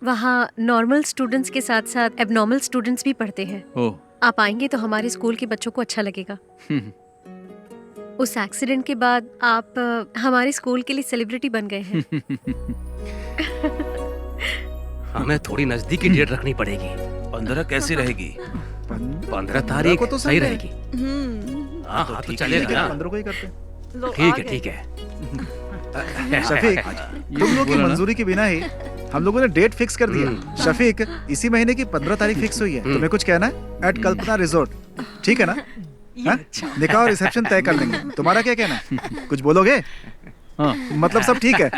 वहाँ नॉर्मल स्टूडेंट्स के साथ साथ एबनॉर्मल स्टूडेंट्स भी पढ़ते हैं। आप आएंगे तो हमारे स्कूल के बच्चों को अच्छा लगेगा। उस एक्सीडेंट के बाद आप हमारे स्कूल के लिए सेलिब्रिटी बन गए हैं। हमें थोड़ी नजदीकी डेट रखनी पड़ेगी। 15 कैसी रहेगी? 15 तारीख को तो सही संडे रहेगी। हाँ, तो चलेगा ना। 15 को ही करते हैं। ठीक है, ठीक है। शफीक, तुम लोग की मंजूरी के बिना ही हम लोगों ने डेट फिक्स कर दिया। शफीक, इसी महीने की 15 तारीख फिक्स हुई है। तुम्हें कुछ कहना है? एट कल्पना रिजॉर्ट, ठीक है ना? निकाह और रिसेप्शन तय कर लेंगे। तुम्हारा क्या कहना है? कुछ बोलोगे? मतलब सब ठीक है?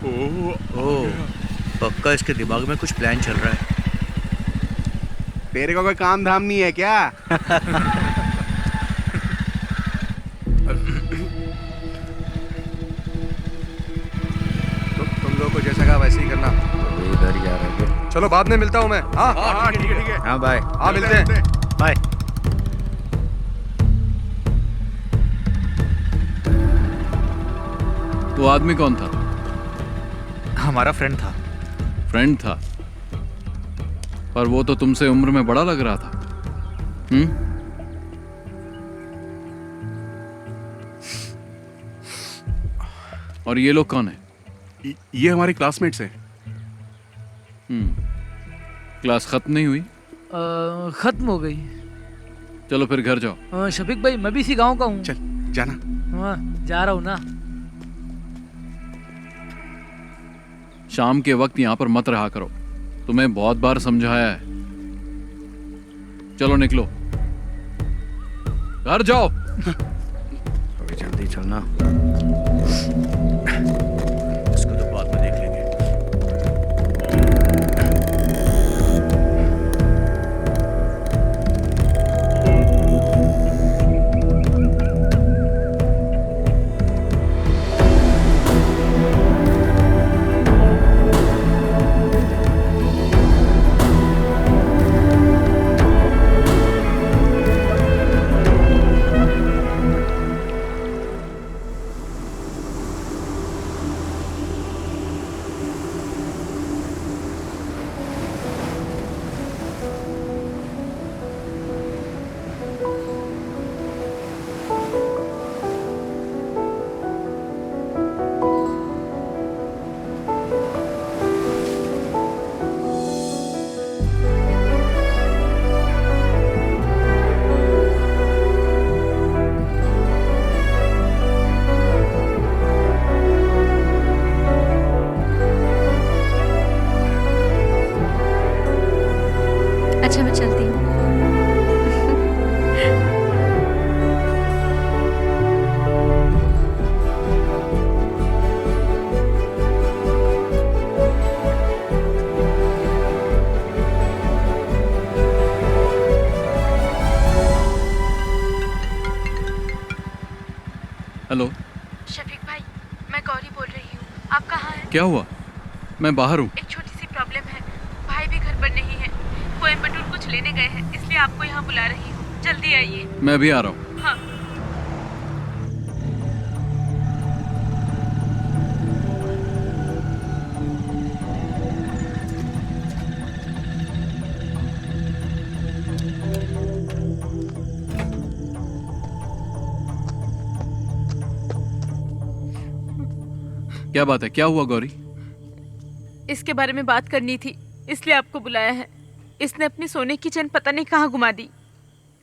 ओह, पक्का इसके दिमाग में कुछ प्लान चल रहा है। तेरे को कोई काम धाम नहीं है क्या? तुम लोगों को जैसा कहा वैसे ही करना। इधर ही आ रहे हैं। चलो बाद में मिलता हूँ मैं। हाँ हाँ ठीक है। हाँ बाय। हाँ मिलते हैं। बाय। वो आदमी कौन था? हमारा फ्रेंड था। फ्रेंड था, पर वो तो तुमसे उम्र में बड़ा लग रहा था। और ये लोग कौन है? ये हमारे क्लासमेट्स हैं। क्लास खत्म नहीं हुई? खत्म हो गई। चलो फिर घर जाओ। शफीक भाई, मैं भी इसी गांव का हूँ। चल जाना। हाँ, जा रहा हूँ ना। शाम के वक्त यहाँ पर मत रहा करो, तुम्हें बहुत बार समझाया है। चलो निकलो, घर जाओ। अभी जल्दी चलना, इसको तो बाद में देख लेंगे। अच्छा, मैं चलती हूँ। हेलो शफीक भाई, मैं गौरी बोल रही हूँ। आप कहाँ हैं? क्या हुआ? मैं बाहर हूँ। एक छोटी सी प्रॉब्लम है, भाई भी घर पर नहीं है। कोयम्बटूर कुछ लेने गए हैं, इसलिए आपको यहाँ बुला रही हूँ। जल्दी आइए। मैं भी आ रहा हूँ। हाँ। क्या बात है? क्या हुआ गौरी? इसके बारे में बात करनी थी, इसलिए आपको बुलाया है। इसने अपनी सोने की चेन पता नहीं कहाँ घुमा दी,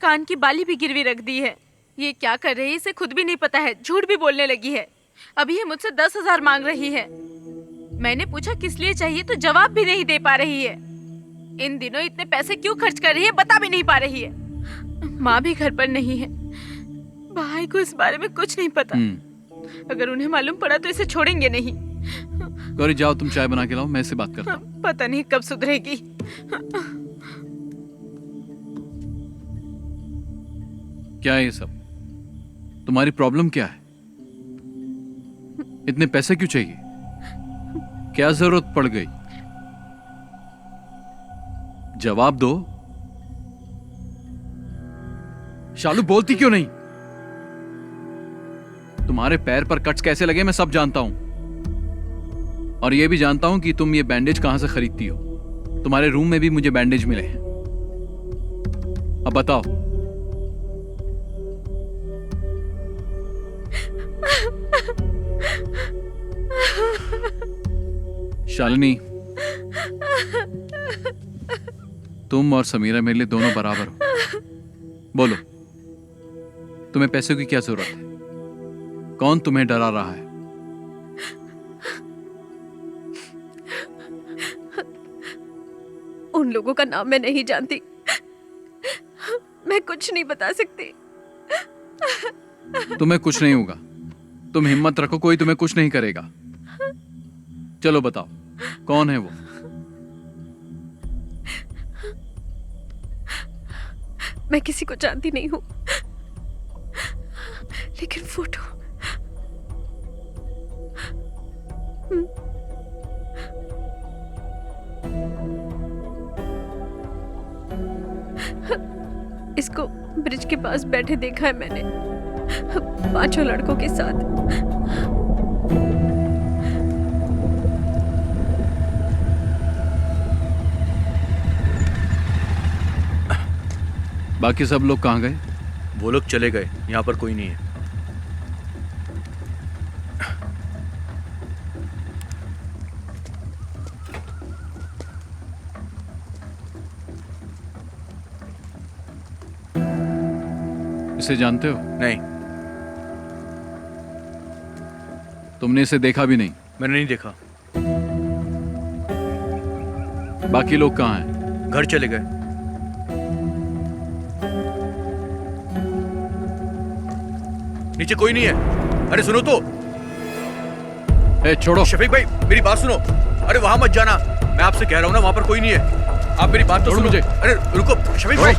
कान की बाली भी गिरवी रख दी है। ये क्या कर रही है इसे खुद भी नहीं पता है। झूठ भी बोलने लगी है। अभी ये मुझसे 10,000 मांग रही है। मैंने पूछा किस लिए चाहिए तो जवाब भी नहीं दे पा रही है। इन दिनों इतने पैसे क्यों खर्च कर रही है बता भी नहीं पा रही है। माँ भी घर पर नहीं है। भाई को इस बारे में कुछ नहीं पता। अगर उन्हें मालूम पड़ा तो इसे छोड़ेंगे नहीं। गौरी जाओ, तुम चाय बना के लाओ, मैं इससे बात करता हूँ। पता नहीं कब सुधरेगी। क्या है ये सब? तुम्हारी प्रॉब्लम क्या है? इतने पैसे क्यों चाहिए? क्या जरूरत पड़ गई? जवाब दो। शालू बोलती क्यों नहीं? तुम्हारे पैर पर कट्स कैसे लगे मैं सब जानता हूं, और यह भी जानता हूं कि तुम ये बैंडेज कहां से खरीदती हो। तुम्हारे रूम में भी मुझे बैंडेज मिले हैं। अब बताओ। शालिनी, तुम और समीरा मेरे लिए दोनों बराबर हो। बोलो, तुम्हें पैसों की क्या जरूरत है? कौन तुम्हें डरा रहा है? उन लोगों का नाम मैं नहीं जानती। मैं कुछ नहीं बता सकती। तुम्हें कुछ नहीं होगा। तुम हिम्मत रखो, कोई तुम्हें कुछ नहीं करेगा। चलो बताओ, कौन है वो? मैं किसी को जानती नहीं हूँ, लेकिन फोटो इसको ब्रिज के पास बैठे देखा है मैंने, 5 लड़कों के साथ। बाकी सब लोग कहाँ गए? वो लोग चले गए, यहाँ पर कोई नहीं है। इसे जानते हो? नहीं। तुमने इसे देखा भी नहीं? मैंने नहीं देखा। बाकी लोग कहाँ हैं? घर चले गए। नीचे कोई नहीं है। अरे सुनो तो। छोड़ो। शफीक भाई मेरी बात सुनो। अरे वहां मत जाना, मैं आपसे कह रहा हूं ना, वहां पर कोई नहीं है। आप मेरी बात तो सुनो मुझे। अरे रुको शफीक भाई।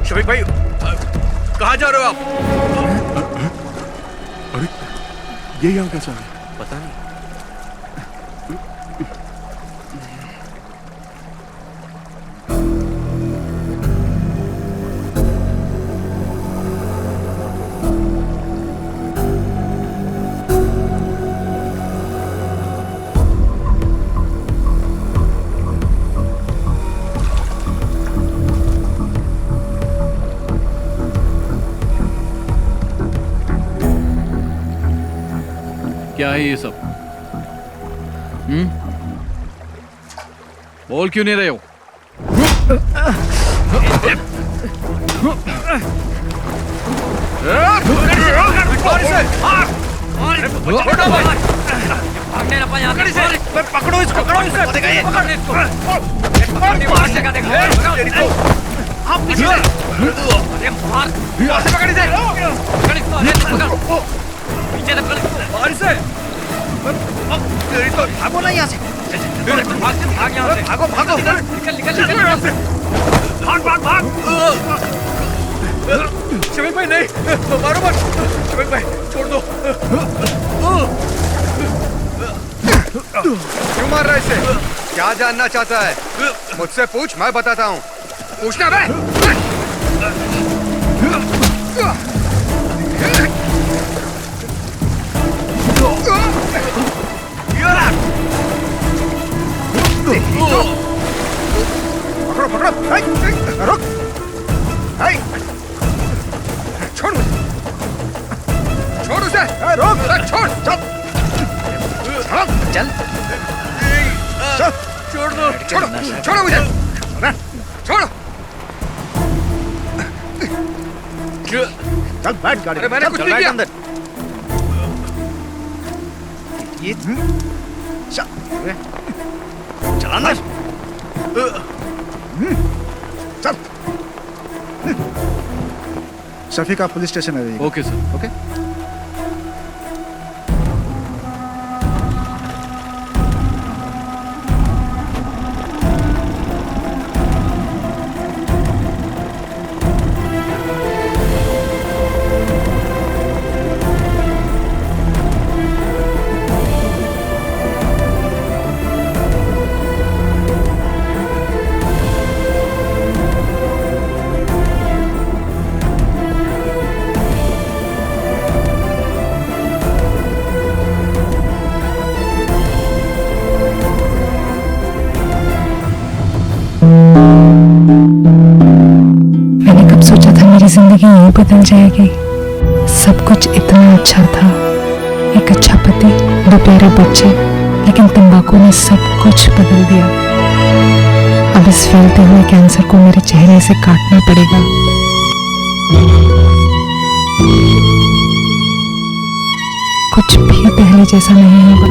शफीक भाई कहाँ जा रहे हो आप? अरे ये यहाँ कैसा है? पता नहीं। क्या है ये सब? बोल क्यों नहीं रहे हो? पकड़ो इसको, पकड़ो भागो ना यहाँ से। भाग यहाँ से। भागो भागो। निकल यहाँ से। भाग भाग भाग। शफीक भाई नहीं, मारो मत। शफीक भाई छोड़ दो। क्यों मार रहा है इसे? क्या जानना चाहता है? मुझसे पूछ, मैं बताता हूँ। पूछना बे। पकड़ो पकड़ो। रुक। छोड़ मुझे। छोड़ उसे। रुक। छोड़। चल। चल। छोड़ दो। छोड़ो। छोड़ो मुझे। छोड़ो। चल बैठ गाड़ी। अरे मैंने कुछ नहीं किया। ये चलाना। चल। शफीक आप पुलिस स्टेशन आ जाइए। Okay sir. ओके। जिंदगी यूं बदल जाएगी। सब कुछ इतना अच्छा था, एक अच्छा पति, 2 प्यारे बच्चे, लेकिन तंबाकू ने सब कुछ बदल दिया। अब इस फैलते हुए कैंसर को मेरे चेहरे से काटना पड़ेगा। कुछ भी पहले जैसा नहीं होगा।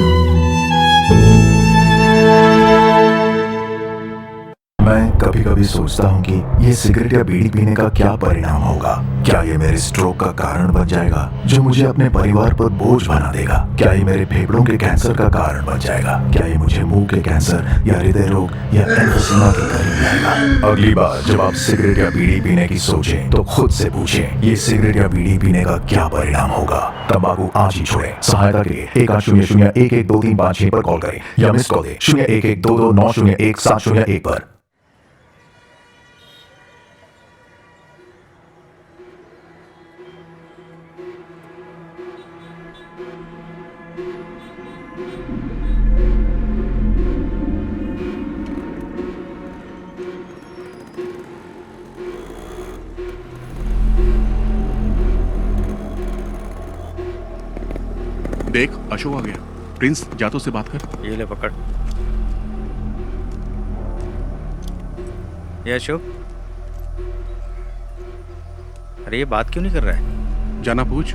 मैं कभी कभी कभी सोचता हूँ कि ये सिगरेट या बीड़ी पीने का क्या परिणाम होगा। क्या ये मेरे स्ट्रोक का कारण बन जाएगा, जो मुझे अपने परिवार पर बोझ बना देगा? क्या ये मेरे फेफड़ों के कैंसर का कारण बन जाएगा? क्या ये मुझे मुंह के कैंसर या हृदय रोग या एम्फीसिमा के करीब लाएगा? अगली बार जब आप सिगरेट या बीड़ी पीने की सोचें तो खुद से पूछें, ये सिगरेट या बीड़ी पीने का क्या परिणाम होगा। तंबाकू आज ही छोड़ें। सहायता के लिए 1800-112356 पर कॉल करें या मिस कॉल दें 01122901-701 पर। देख अशोक आ गया। प्रिंस जा तो से बात कर। ये ले पकड़। ये अशोक, अरे ये बात क्यों नहीं कर रहा है? जाना पूछ।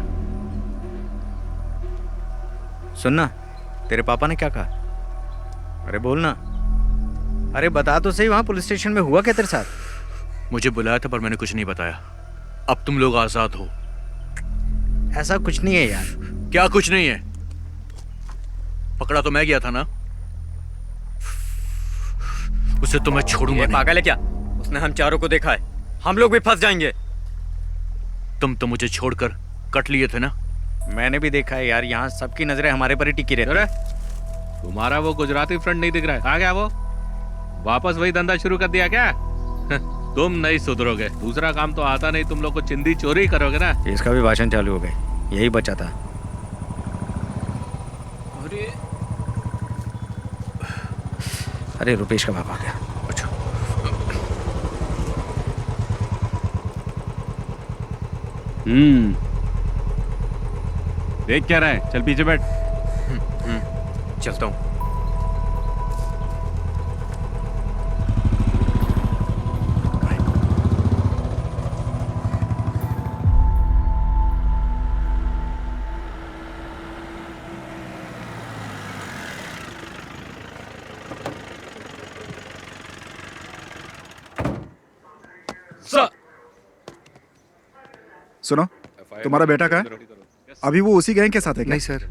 सुनना, तेरे पापा ने क्या कहा? अरे बोलना। अरे बता तो सही, वहां पुलिस स्टेशन में हुआ क्या तेरे साथ? मुझे बुलाया था पर मैंने कुछ नहीं बताया। अब तुम लोग आजाद हो। ऐसा कुछ नहीं है यार। क्या कुछ नहीं है? पकड़ा तो मैं गया था ना। उसे तो मैं छोड़ूंगा नहीं। पागल है क्या? उसने हम चारों को देखा है। हम लोग भी फंस जाएंगे। तुम तो मुझे छोड़कर कट लिए थे ना। मैंने भी देखा है यार, यहाँ सबकी नजरें हमारे पर ही टिकी रहती है। तुम्हारा वो गुजराती फ्रेंड नहीं दिख रहा है? आ गया वो? वापस वही धंधा शुरू कर दिया क्या? तुम नहीं सुधरोगे। दूसरा काम तो आता नहीं, तुम लोग को चिंदी चोरी करोगे ना। इसका भी भाषण चालू हो गए, यही बचा था। अरे रुपेश का बाप आ गया। अच्छा। देख क्या रहा है? चल पीछे बैठ। चलता हूँ। सुनो, तुम्हारा बेटा कहाँ है? अभी वो उसी गैंग के साथ है क्या? नहीं सर।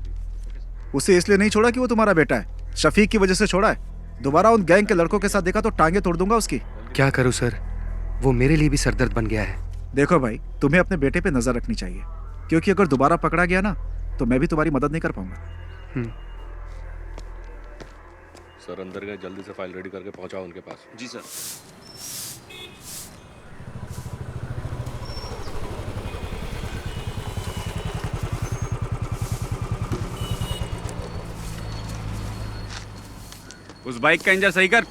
उसे इसलिए नहीं छोड़ा कि वो तुम्हारा बेटा है, शफीक की वजह से छोड़ा है। दोबारा उन गैंग के लड़कों के साथ देखा तो टांगे तोड़ दूंगा उसकी। क्या करूं सर, वो मेरे लिए भी सरदर्द बन गया है। देखो भाई, तुम्हें अपने बेटे पे नजर रखनी चाहिए, क्योंकि अगर दोबारा पकड़ा गया ना तो मैं भी तुम्हारी मदद नहीं कर पाऊंगा। सर अंदर गए, जल्दी से फाइल रेडी करके पहुंचाओ उनके पास। जी सर। उस बाइक का इंजन सही कर।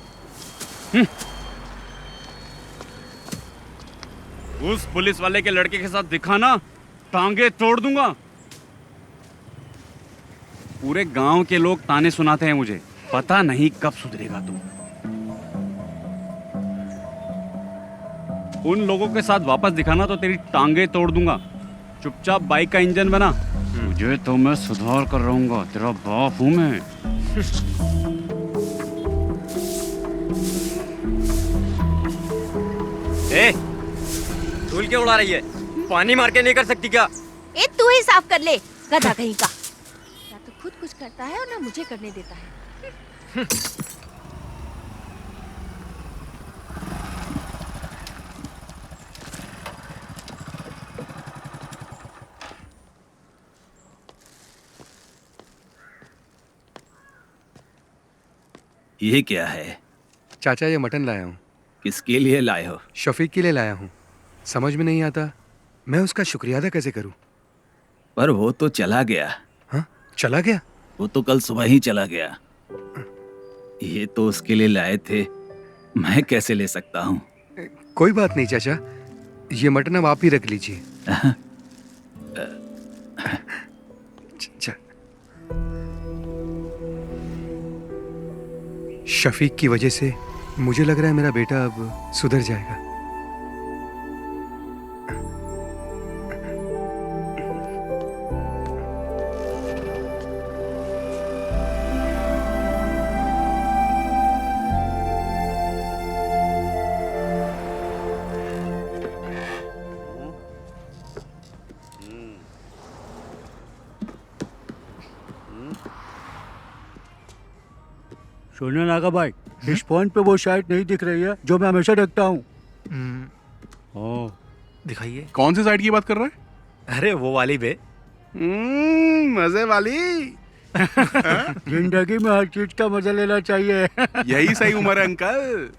उस पुलिस वाले के लड़के के साथ दिखाना, टांगे तोड़ दूंगा। पूरे गांव के लोग ताने सुनाते हैं मुझे, पता नहीं कब सुधरेगा तू। उन लोगों के साथ वापस दिखाना तो तेरी टांगे तोड़ दूंगा। चुपचाप बाइक का इंजन बना। मुझे तो मैं सुधार कर रहूंगा, तेरा बाप हूं मैं। ए, धूल क्यों उड़ा रही है? पानी मार के नहीं कर सकती क्या? ए तू ही साफ कर ले, गधा कहीं का। ना तो खुद कुछ करता है और ना मुझे करने देता है। ये क्या है? चाचा ये मटन लाया हूँ। किसके लिए लाए हो? शफीक के लिए लाया हूँ। समझ में नहीं आता मैं उसका शुक्रिया अदा कैसे करूँ। पर वो तो चला गया। हाँ, चला गया? वो तो कल सुबह ही चला गया। ये तो उसके लिए लाए थे, मैं कैसे ले सकता हूँ? कोई बात नहीं चाचा, ये मटन अब आप ही रख लीजिए। शफीक की वजह से मुझे लग रहा है मेरा बेटा अब सुधर जाएगा। सुनो नागा भाई, इस फोन पे वो साइट नहीं दिख रही है जो मैं हमेशा देखता हूँ। दिखाइए। कौन सी साइड की बात कर रहा है? अरे वो वाली बे। मजे वाली। जिंदगी में हर चीज का मजा लेना चाहिए। यही सही उम्र है अंकल।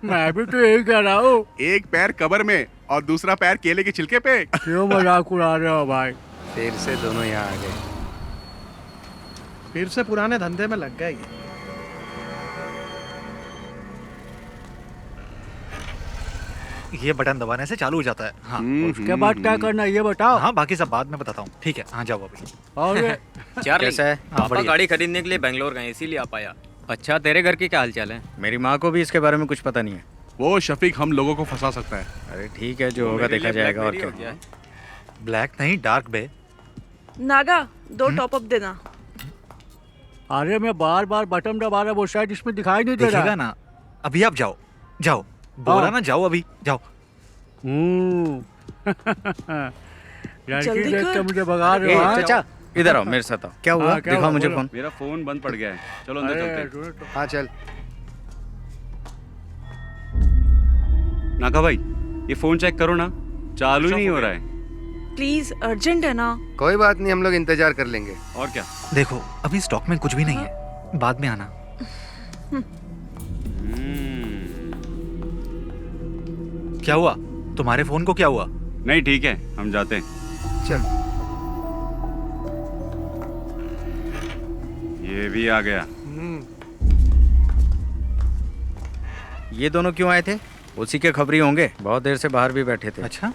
मैं भी तो यही कह रहा हूँ। एक पैर कब्र में और दूसरा पैर केले के छिलके पे। क्यों मजाक उड़ा रहे हो भाई? फिर से दोनों यहाँ आ गए। फिर से पुराने धंधे में लग गए ये। ये बटन दबाने से चालू हो जाता है। हाँ। उसके बाद क्या करना है ये बताओ। हाँ बाकी सब बाद में बताता हूँ। ठीक है, हाँ जाओ अभी। चार्ली, कैसा है? हाँ, पापा बढ़िया। गाड़ी खरीदने के लिए बेंगलोर गए इसीलिए आ पाया। अच्छा, तेरे घर की क्या हालचाल है? मेरी माँ को भी इसके बारे में कुछ पता नहीं है। वो शफीक हम लोगों को फंसा सकता है। अरे ठीक है, जो होगा देखा जाएगा। और क्या? ब्लैक नहीं, डार्क बे। नागा 2 टॉप अप देना। अरे मैं बार बार बटन दबा रहा, वो शायद इसमें दिखाई नहीं दे रहा। दिखेगा ना। अभी आप जाओ, जाओ। बोला ना जाओ, अभी जाओ। लड़की देख के मुझे भगा रहे हो। चाचा इधर आओ, मेरे साथ आओ। क्या हुआ? दिखाओ मुझे फोन। मेरा फोन बंद पड़ गया है। चलो अंदर चलते हैं। हाँ चल। नागा भाई, ये फोन चेक करो ना, चालू ही नहीं हो रहा है। प्लीज, अर्जेंट है ना। कोई बात नहीं, हम लोग इंतजार कर लेंगे। और क्या? देखो अभी स्टॉक में कुछ भी नहीं है, बाद में आना। क्या हुआ? तुम्हारे फोन को क्या हुआ? नहीं ठीक है, हम जाते हैं। चल। ये भी आ गया। ये दोनों क्यों आए थे? उसी के खबरी होंगे, बहुत देर से बाहर भी बैठे थे। अच्छा।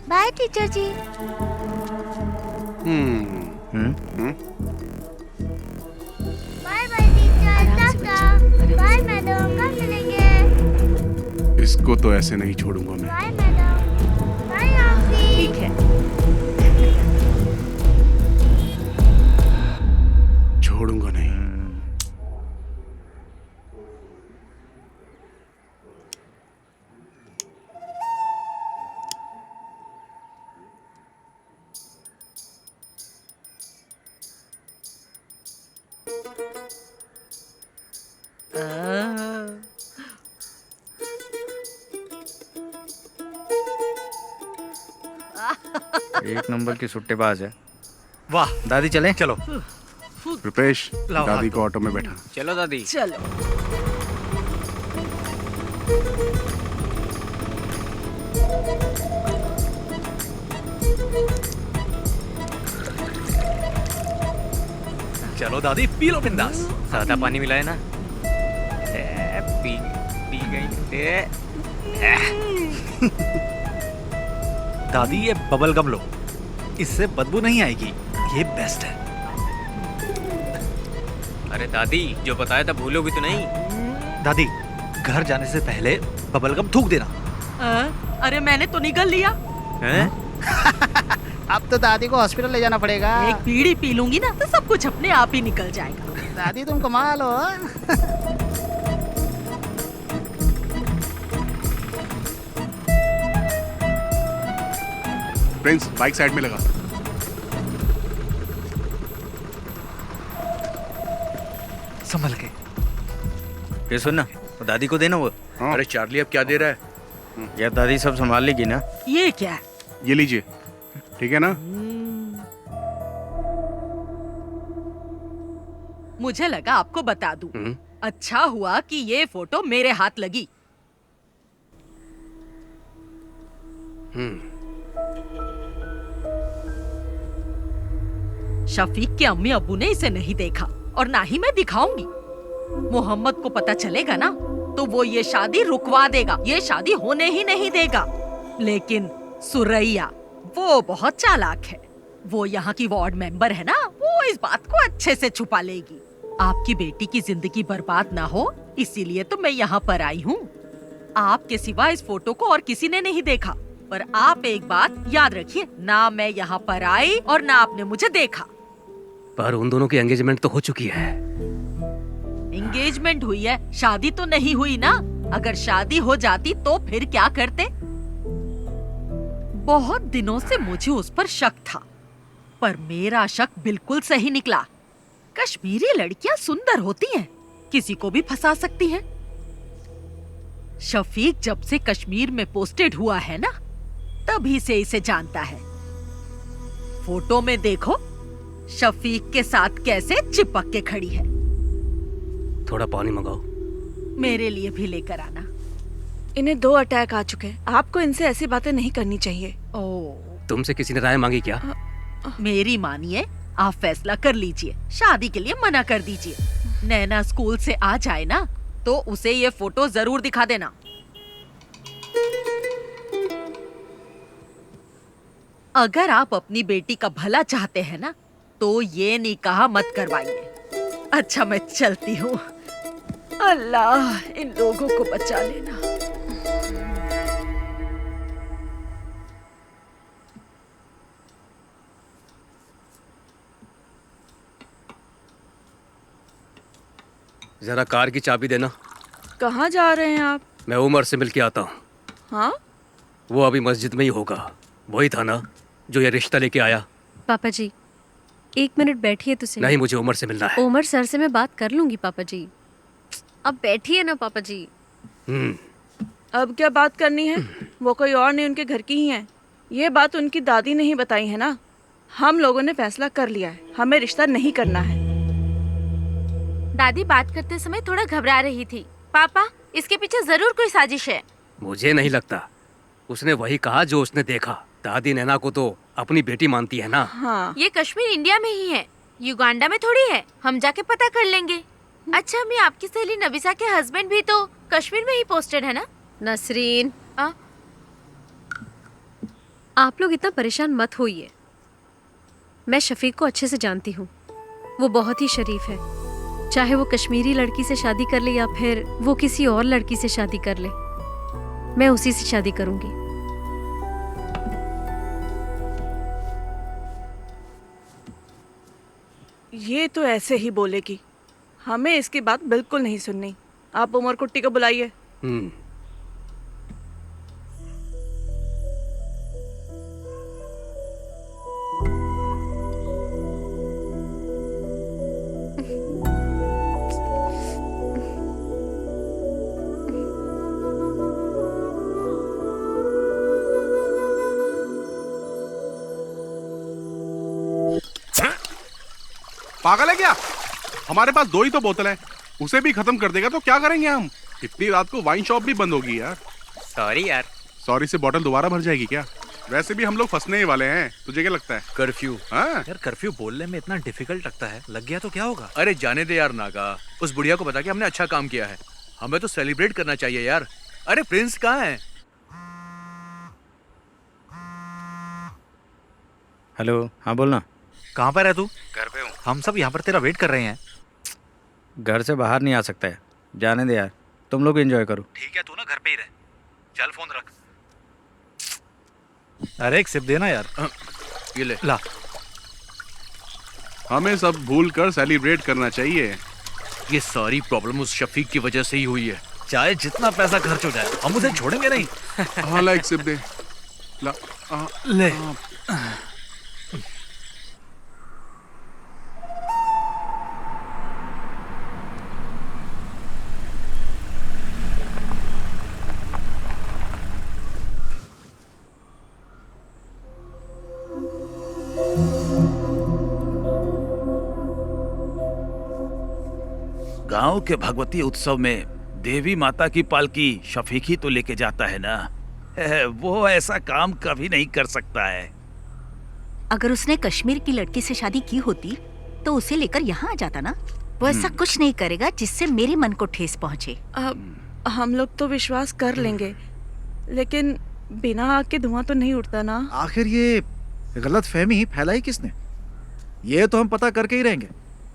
Bye teacher ji. Bye bye teacher, tata. Bye madam, कब मिलेंगे? इसको तो ऐसे नहीं छोड़ूंगा मैं। Bye madam. Bye aunty. ठीक है। छोड़ूंगा नहीं। एक नंबर की सुट्टेबाज है। वाह दादी चलें? चलो। रुपेश, लाओ दादी हाथ। को ऑटो में बैठा। चलो दादी। चलो। चलो दादी, पी लो बिंदास। सादा पानी मिलाए ना। पी पी गई। दादी ये बबल गम लो, इससे बदबू नहीं आएगी, ये बेस्ट है। अरे दादी, जो बताया था भूलोगी तो नहीं? दादी घर जाने से पहले बबल गम थूक देना। अरे मैंने तो निगल लिया। अब तो दादी को हॉस्पिटल ले जाना पड़ेगा। एक बीड़ी पी लूंगी ना तो सब कुछ अपने आप ही निकल जाएगा। दादी तुम कमाल हो। प्रिंस, बाइक साइड में लगा। संभल के। ये सुन ना, वो दादी को देना वो। अरे चार्ली अब क्या दे रहा है? यार दादी सब संभाल लेगी ना। ये क्या है? ये लीजिए, ठीक है ना? मुझे लगा आपको बता दूं। अच्छा हुआ कि ये फोटो मेरे हाथ लगी। शफीक के अम्मी अब्बू ने इसे नहीं देखा और ना ही मैं दिखाऊंगी। मोहम्मद को पता चलेगा ना तो वो ये शादी रुकवा देगा, ये शादी होने ही नहीं देगा। लेकिन सुरैया वो बहुत चालाक है। वो यहाँ की वार्ड मेंबर है ना, वो इस बात को अच्छे से छुपा लेगी। आपकी बेटी की जिंदगी बर्बाद ना हो इसीलिए तो मैं यहाँ पर आई हूँ। आपके सिवा इस फोटो को और किसी ने नहीं देखा। पर आप एक बात याद रखिए, ना मैं यहाँ पर आई और ना आपने मुझे देखा। पर उन दोनों की एंगेजमेंट तो हो चुकी है। एंगेजमेंट हुई है, शादी तो नहीं हुई ना। अगर शादी हो जाती तो फिर क्या करते? बहुत दिनों से मुझे उस पर शक था, पर मेरा शक बिल्कुल सही निकला। कश्मीरी लड़कियां सुंदर होती हैं, किसी को भी फंसा सकती हैं। शफीक जब से कश्मीर में पोस्टेड हुआ है ना, तभी से इसे जानता है। फोटो में देखो शफीक के साथ कैसे चिपक के खड़ी है। थोड़ा पानी मंगाओ। मेरे लिए भी लेकर आना। इन्हें 2 अटैक आ चुके हैं। आपको इनसे ऐसी बातें नहीं करनी चाहिए। तुमसे किसी ने राय मांगी क्या? मेरी मानिए, आप फैसला कर लीजिए। शादी के लिए मना कर दीजिए। नैना स्कूल से आ जाए ना, तो उसे ये फोटो जरूर दिखा देना। अगर आप अपनी बेटी का भला चाहते हैं ना, तो ये निकाह मत करवाइए। अच्छा, मैं चलती हूँ। अल्लाह इन लोगों को बचा लेना। जरा कार की चाबी देना। कहाँ जा रहे हैं आप? मैं उमर से मिल के आता हूँ। हाँ? वो अभी मस्जिद में ही होगा। वही था ना जो ये रिश्ता लेके आया। पापा जी 1 मिनट बैठिए तो सही। नहीं, मुझे उमर से मिलना है। उमर सर से मैं बात कर लूंगी पापा जी। अब बैठिए ना पापा जी। अब क्या बात करनी है? वो कोई और नहीं, उनके घर की ही है। ये बात उनकी दादी ने ही बताई है ना। हम लोगों ने फैसला कर लिया है, हमें रिश्ता नहीं करना है। दादी बात करते समय थोड़ा घबरा रही थी। पापा, इसके पीछे जरूर कोई साजिश है। मुझे नहीं लगता। उसने वही कहा जो उसने देखा। दादी नैना को तो अपनी बेटी मानती है ना। हाँ। ये कश्मीर इंडिया में ही है, युगांडा में थोड़ी है। हम जाके पता कर लेंगे। अच्छा अम्मी, आपकी सहेली नबिसा के हस्बैंड भी तो कश्मीर में ही पोस्टेड है ना? नसरीन, आप लोग इतना परेशान मत होइए। मैं शफीक को अच्छे से जानती हूँ। वो बहुत ही शरीफ है। चाहे वो कश्मीरी लड़की से शादी कर ले या फिर वो किसी और लड़की से शादी कर ले, मैं उसी से शादी करूंगी। ये तो ऐसे ही बोलेगी। हमें इसकी बात बिल्कुल नहीं सुननी। आप उमर कुट्टी को बुलाइए। पागल है क्या? हमारे पास 2 ही तो बोतल है, उसे भी खत्म कर देगा तो क्या करेंगे हम? इतनी रात को वाइन शॉप भी बंद होगी यार। सॉरी यार। सॉरी से बोतल दोबारा भर जाएगी क्या? वैसे भी हम लोग फंसने ही वाले हैं। तुझे क्या लगता है? कर्फ्यू। हाँ यार, कर्फ्यू बोलने में इतना डिफिकल्ट लगता है। लग गया तो क्या होगा? अरे जाने दे यार नागा। उस बुढ़िया को बता के हमने अच्छा काम किया है। हमें तो सेलिब्रेट करना चाहिए यार। अरे प्रिंस कहाँ है? हेलो, हाँ बोलना। कहाँ पर है तू? घर पे हूँ। हम सब यहाँ पर तेरा वेट कर रहे हैं। घर से बाहर नहीं आ सकता है। जाने दे यार, तुम लोग एंजॉय करो। ठीक है, तू ना घर पे ही रह। चल फोन रख। अरे एक सिप देना यार। ये ले। ला। हमें सब भूल कर सेलिब्रेट करना चाहिए। ये सारी प्रॉब्लम उस शफीक की वजह से ही हुई है। चाहे जितना पैसा खर्च हो जाए, हम उसे छोड़ेंगे नहीं। हाँ ला, एक सिप दे। ला। ले। गांव के भगवती उत्सव में देवी माता की पालकी शफीक ही तो लेके जाता है ना। वो ऐसा काम कभी नहीं कर सकता है। अगर उसने कश्मीर की लड़की से शादी की होती तो उसे लेकर यहाँ आ जाता ना। वो ऐसा कुछ नहीं करेगा जिससे मेरे मन को ठेस पहुँचे। हम लोग तो विश्वास कर लेंगे, लेकिन बिना आग के धुआं तो नहीं उठता ना। आखिर ये गलत फहमी फैलाई किसने? ये तो हम पता करके ही रहेंगे।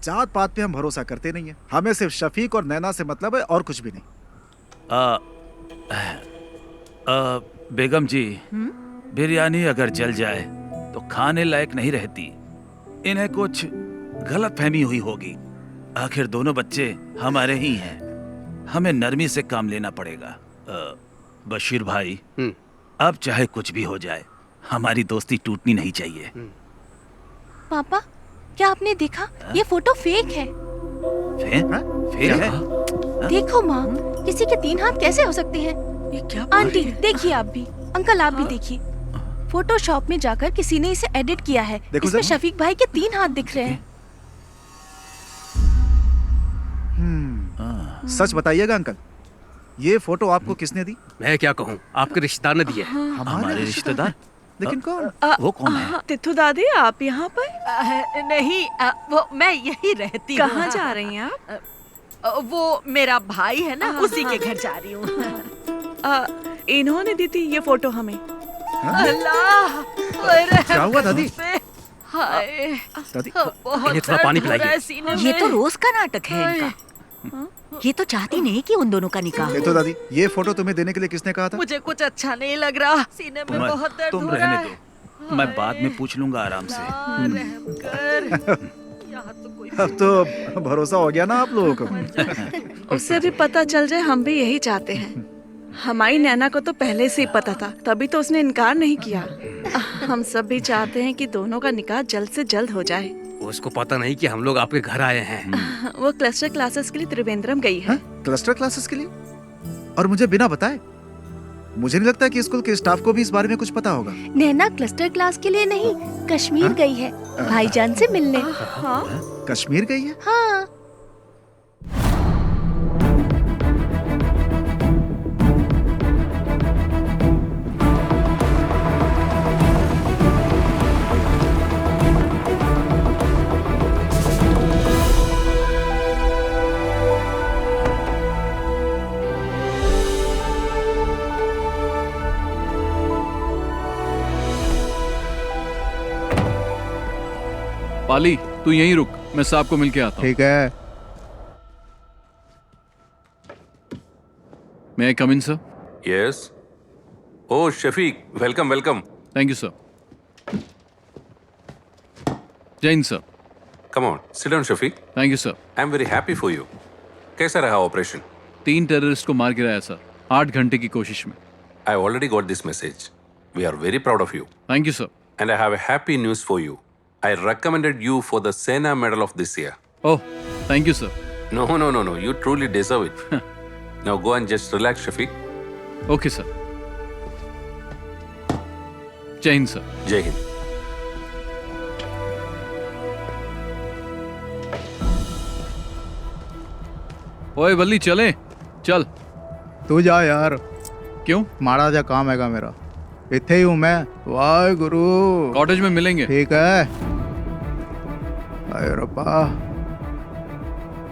जात पात पे हम भरोसा करते नहीं है। हमें सिर्फ शफीक और नैना से मतलब है, और कुछ भी नहीं। बेगम जी, बिरयानी अगर जल जाए तो खाने लायक नहीं रहती। इन्हें कुछ गलत फहमी हुई होगी। आखिर दोनों बच्चे हमारे ही हैं। हमें नरमी से काम लेना पड़ेगा। बशीर भाई, अब चाहे कुछ भी हो जाए, हमारी दोस्ती टूटनी नहीं चाहिए। पापा, क्या आपने देखा? ये फोटो फेक है। फेक है? देखो माँ, किसी के 3 हाथ कैसे हो सकते हैं? ये क्या? आंटी देखिए, आप भी, अंकल आप भी देखिए। फोटोशॉप में जाकर किसी ने इसे एडिट किया है। इसमें शफीक भाई के 3 हाथ दिख रहे हैं। सच बताइएगा अंकल, ये फोटो आपको किसने दी? मैं क्या कहूँ, आपके रिश्तेदार ने दी है। हमारे रिश्तेदार? लेकिन कौन? वो कौन है? तिथु दादी, आप यहाँ पर? नहीं, वो मैं यही रहती हूँ। कहाँ जा रही हैं आप? वो मेरा भाई है ना, उसी के घर जा रही हूँ। इन्होंने दी थी ये फोटो हमें। अल्लाह, क्या हुआ दादी? हाय, दादी, बहुत थोड़ा पानी दर्द हो रहा है पिलाइए। सीने ये में। तो रोज का नाटक है इनका। ये तो चाहती नहीं कि उन दोनों का निकाह हो। तो दादी, ये फोटो तुम्हें देने के लिए किसने कहा था? मुझे कुछ अच्छा नहीं लग रहा, सीने में बहुत दर्द तुम हो रहा रहने है। दो, मैं बाद में पूछ लूंगा आराम से। रहम कर। यहाँ तो कोई अब तो भरोसा हो गया ना आप लोगों को। उससे भी पता चल जाए, हम भी यही चाहते हैं। हमारी नैना को तो पहले से ही पता था, तभी तो उसने इनकार नहीं किया। हम सब भी चाहते हैं कि दोनों का निकाह जल्द से जल्द हो जाए। उसको पता नहीं कि हम लोग आपके घर आए हैं। वो क्लस्टर क्लासेस के लिए त्रिवेंद्रम गई है। क्लस्टर क्लासेस के लिए? और मुझे बिना बताए? मुझे नहीं लगता कि स्कूल के स्टाफ को भी इस बारे में कुछ पता होगा। नैना क्लस्टर क्लास के लिए नहीं, कश्मीर गई है भाईजान से मिलने। कश्मीर गई है? हाँ। पाली, तू यहीं रुक, मैं साहब को मिलके आता हूँ। ठीक है। मैं come in sir? Yes. Oh, Shafiq, welcome, welcome. Thank you sir. जय हिंद sir. Come on, sit down, Shafiq. Thank you sir. I'm very happy for you. कैसा रहा ऑपरेशन? 3 टेररिस्ट को मार गिराया सर, 8 घंटे की कोशिश में। I already got this message. We are very proud of you. Thank you sir. And I have a happy news for you. I recommended you for the Sena Medal of this year. Oh, thank you sir. No. You truly deserve it. Now go and just relax, Shafiq. Okay sir. जय हिंद सर। जय हिंद। ओए बल्ली, चले चल। तू जा यार। क्यों? माड़ा जा काम हैगा मेरा, इत्थे ही हूँ मैं। वाहे गुरु। कॉटेज में मिलेंगे। ठीक है। अरे रब्बा।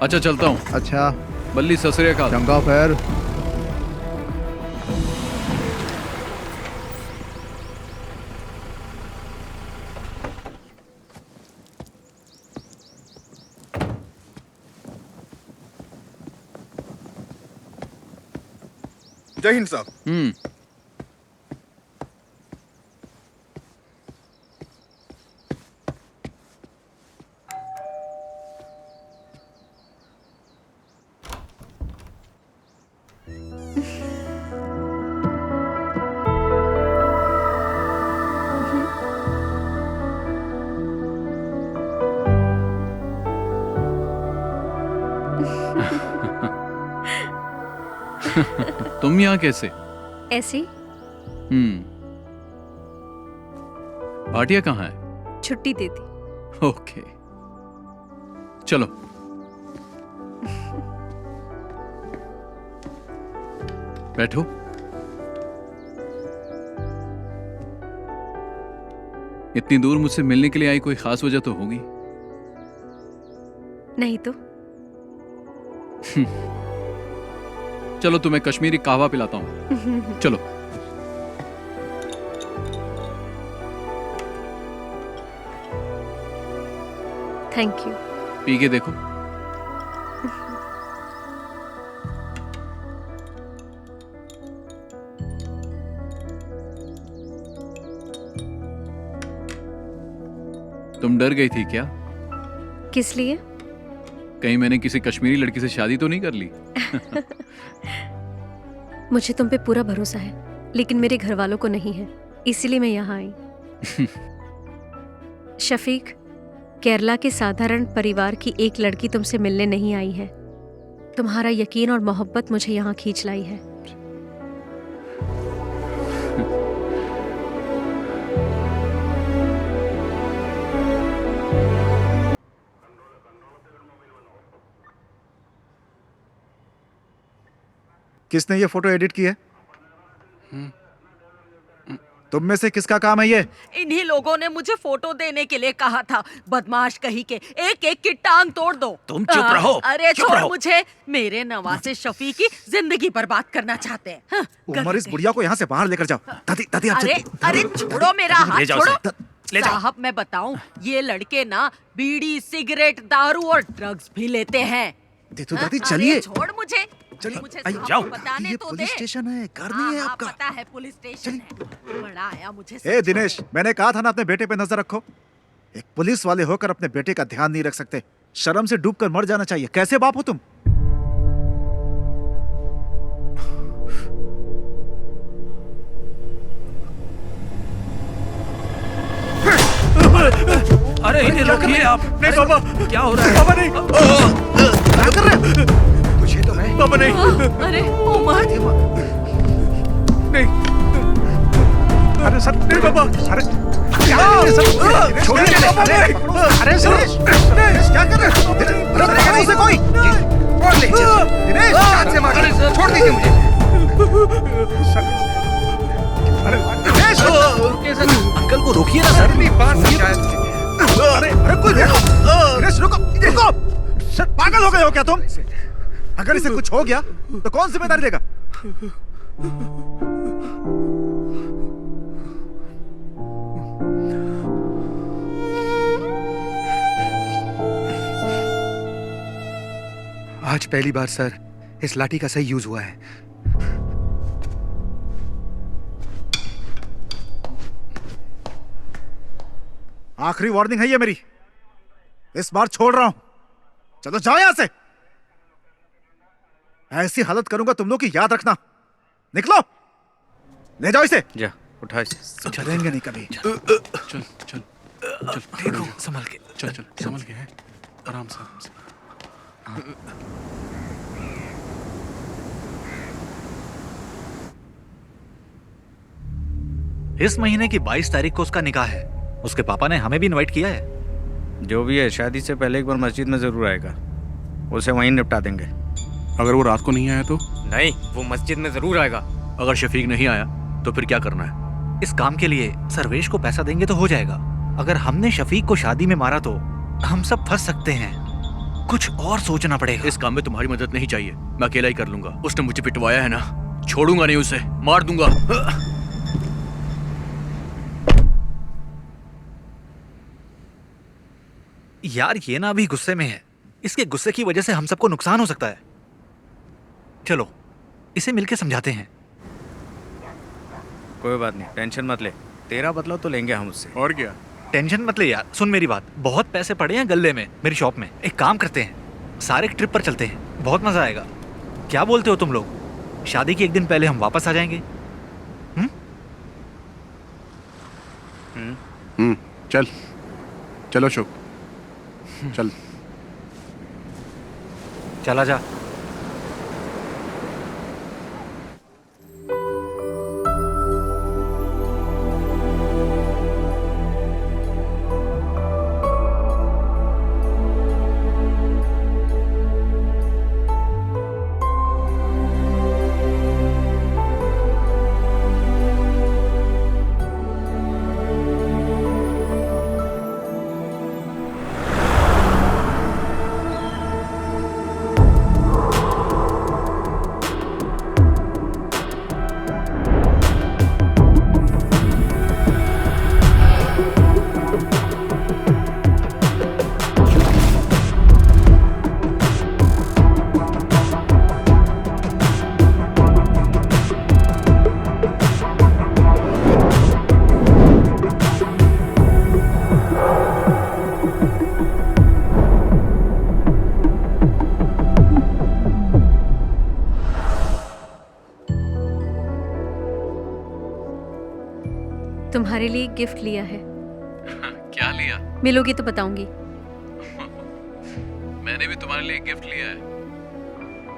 अच्छा चलता हूँ। अच्छा। बल्ली, सत श्री अकाल। चंगा फिर। जय हिंद साहब। तुम यहाँ कैसे? ऐसे ही। भाटिया कहाँ है? छुट्टी दे दी। ओके, चलो। बैठो। इतनी दूर मुझसे मिलने के लिए आई, कोई खास वजह तो होगी? नहीं तो। चलो, तुम्हें कश्मीरी कहवा पिलाता हूँ। चलो। Thank you. पी के देखो। तुम डर गई थी क्या? किस लिए? कहीं मैंने किसी कश्मीरी लड़की से शादी तो नहीं कर ली? मुझे तुम पे पूरा भरोसा है, लेकिन मेरे घर वालों को नहीं है, इसीलिए मैं यहाँ आई। शफीक, केरला के साधारण परिवार की एक लड़की तुमसे मिलने नहीं आई है। तुम्हारा यकीन और मोहब्बत मुझे यहाँ खींच लाई है। किसने ये फोटो एडिट की है? तुम में से किसका काम है ये? इन्हीं लोगों ने मुझे फोटो देने के लिए कहा था। बदमाश कहीं के, एक एक की टांग तोड़ दो। तुम चुप रहो। अरे चुप छोड़ रहो। मुझे। मेरे नवासे शफीक की जिंदगी बर्बाद करना चाहते हैं। हाँ, उमर, इस बुढ़िया को यहाँ से बाहर लेकर जाओ। दादी दादी आप अरे चलिए। अरे छोड़ो मेरा ले हाथ, जाओ छोड़ो। उसे। ले जाओ। साहब मैं बताऊं, ये लड़के ना बीड़ी, सिगरेट, दारू और ड्रग्स भी लेते हैं। तो दादी हाँ, चलिए। अरे छोड़ मुझे। चलिए, मुझे आइए, साहब जाओ। को बताने ये तो पुलिस दे। स्टेशन है, घर नहीं है हाँ, आपका। पता है पुलिस स्टेशन है। बड़ा आया मुझे। ए दिनेश, मैंने कहा था ना अपने बेटे पे नजर रखो। एक पुलिस वाले होकर अपने बेटे का ध्यान नहीं रख सकते। शर्म से डूबकर मर जाना चाहिए। कैसे बाप हो तुम? अरे इन्हें रोकिए आप। नहीं पापा, क्या हो रहा है? पापा नहीं। क्या कर रहे हो? तुझे तो मैं। पापा नहीं। अरे उमर, नहीं। अरे सर, नहीं पापा। अरे छोड़िए पापा नहीं। अरे सर, दिनेश क्या कर रहे हो? अरे पकड़ो उसे कोई। और ले चल। दिनेश हाथ से मार। छोड़ दीजिए मुझे। दिनेश अंकल को रोकिए ना सर। अरे कोई रुको। दिनेश रुको, रुको। सर पागल हो गए हो क्या तुम? अगर इसे कुछ हो गया तो कौन जिम्मेदारी लेगा? आज पहली बार सर इस लाठी का सही यूज हुआ है। आखिरी वार्निंग है ये मेरी। इस बार छोड़ रहा हूं। चलो जाओ यहां से। ऐसी हालत करूंगा तुम लोग की, याद रखना। निकलो, ले जाओ इसे। जा उठा इसे। चलेंगे नहीं कभी। चल चल चल देखो, संभल के। चल चल संभल के है। आराम से आराम से। इस महीने की 22 तारीख को उसका निकाह है। उसके पापा ने हमें भी इनवाइट किया है। जो भी है, शादी से पहले एक बार मस्जिद में जरूर आएगा। उसे वहीं निपटा देंगे। अगर वो रात को नहीं आया तो? नहीं, वो मस्जिद में जरूर आएगा। अगर शफीक नहीं आया तो फिर क्या करना है? इस काम के लिए सर्वेश को पैसा देंगे तो हो जाएगा। अगर हमने शफीक को शादी में मारा तो हम सब फंस सकते हैं। कुछ और सोचना पड़ेगा। इस काम में तुम्हारी मदद नहीं चाहिए, मैं अकेला ही कर लूंगा। उसने मुझे पिटवाया है ना, छोड़ूंगा नहीं उसे, मार दूंगा। यार ये ना अभी गुस्से में है। इसके गुस्से की वजह से हम सबको नुकसान हो सकता है। चलो इसे मिलके समझाते हैं। कोई बात नहीं, टेंशन मत ले। तेरा बदला तो लेंगे हम उससे। और क्या? टेंशन मत ले यार। सुन मेरी बात, बहुत पैसे पड़े हैं गल्ले में मेरी शॉप में। एक काम करते हैं, सारे ट्रिप पर चलते हैं, बहुत मजा आएगा। क्या बोलते हो तुम लोग? शादी के एक दिन पहले हम वापस आ जाएंगे। चल चलो अशोक, चल। चला जा। तुम्हारे लिए एक गिफ्ट लिया है। क्या लिया? मिलोगी तो बताऊंगी। मैंने भी तुम्हारे लिए एक गिफ्ट लिया है।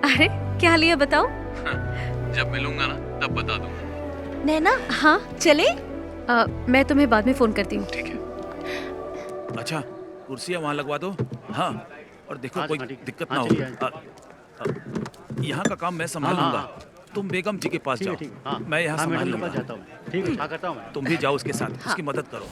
अरे क्या लिया बताओ? जब मिलूंगा ना तब बता दूंगा। नैना, हाँ चले? मैं तुम्हें बाद में फोन करती हूँ। ठीक है। अच्छा, कुर्सियाँ वहाँ लगवा दो। हाँ, और देखो कोई दिक्कत ना हो। यहाँ का काम मैं संभालूंगा। तुम बेगम जी के पास जाओ, मैं यहाँ संभाल लूंगा। ठीक है, करता हूँ। तुम भी जाओ उसके साथ, उसकी मदद करो।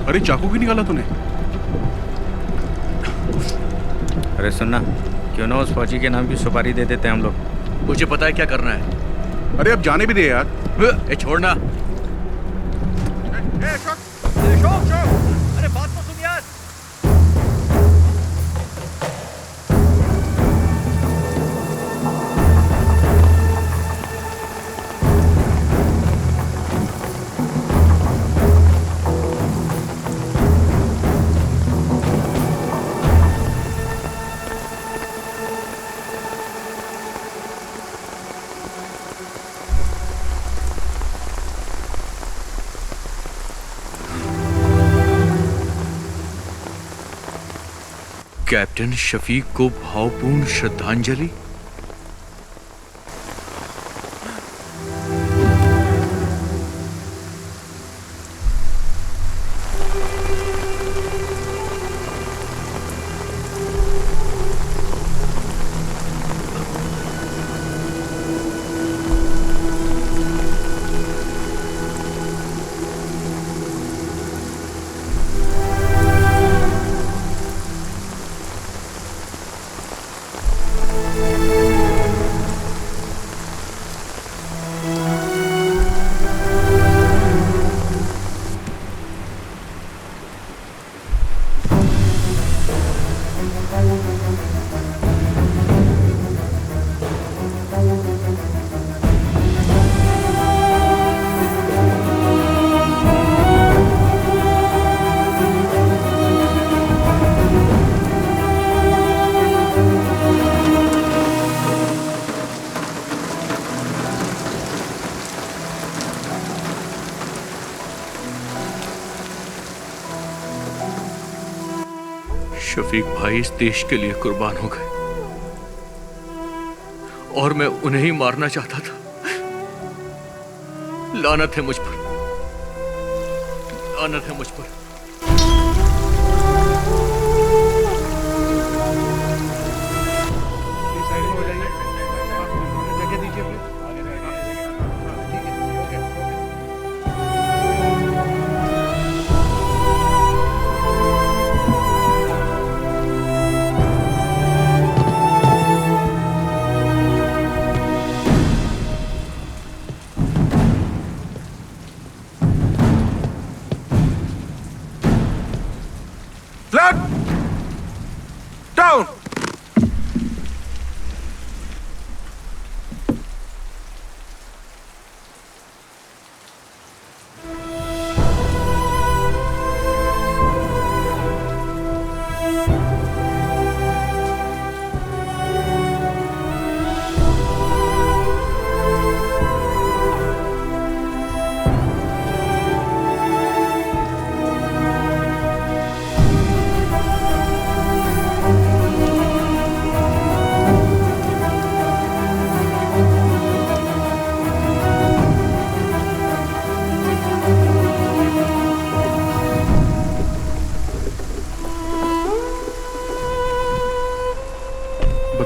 अरे चाकू क्यों निकाला तूने? अरे सुनना, क्यों ना उस फौजी के नाम की सुपारी दे देते हैं हम लोग। मुझे पता है क्या करना है। अरे अब जाने भी दे यार। ए छोड़ना। अरे बात तो सुन यार। कैप्टन शफीक को भावपूर्ण श्रद्धांजलि। शफीक भाई इस देश के लिए कुर्बान हो गए और मैं उन्हें ही मारना चाहता था। लानत है मुझ पर, लानत है मुझ पर।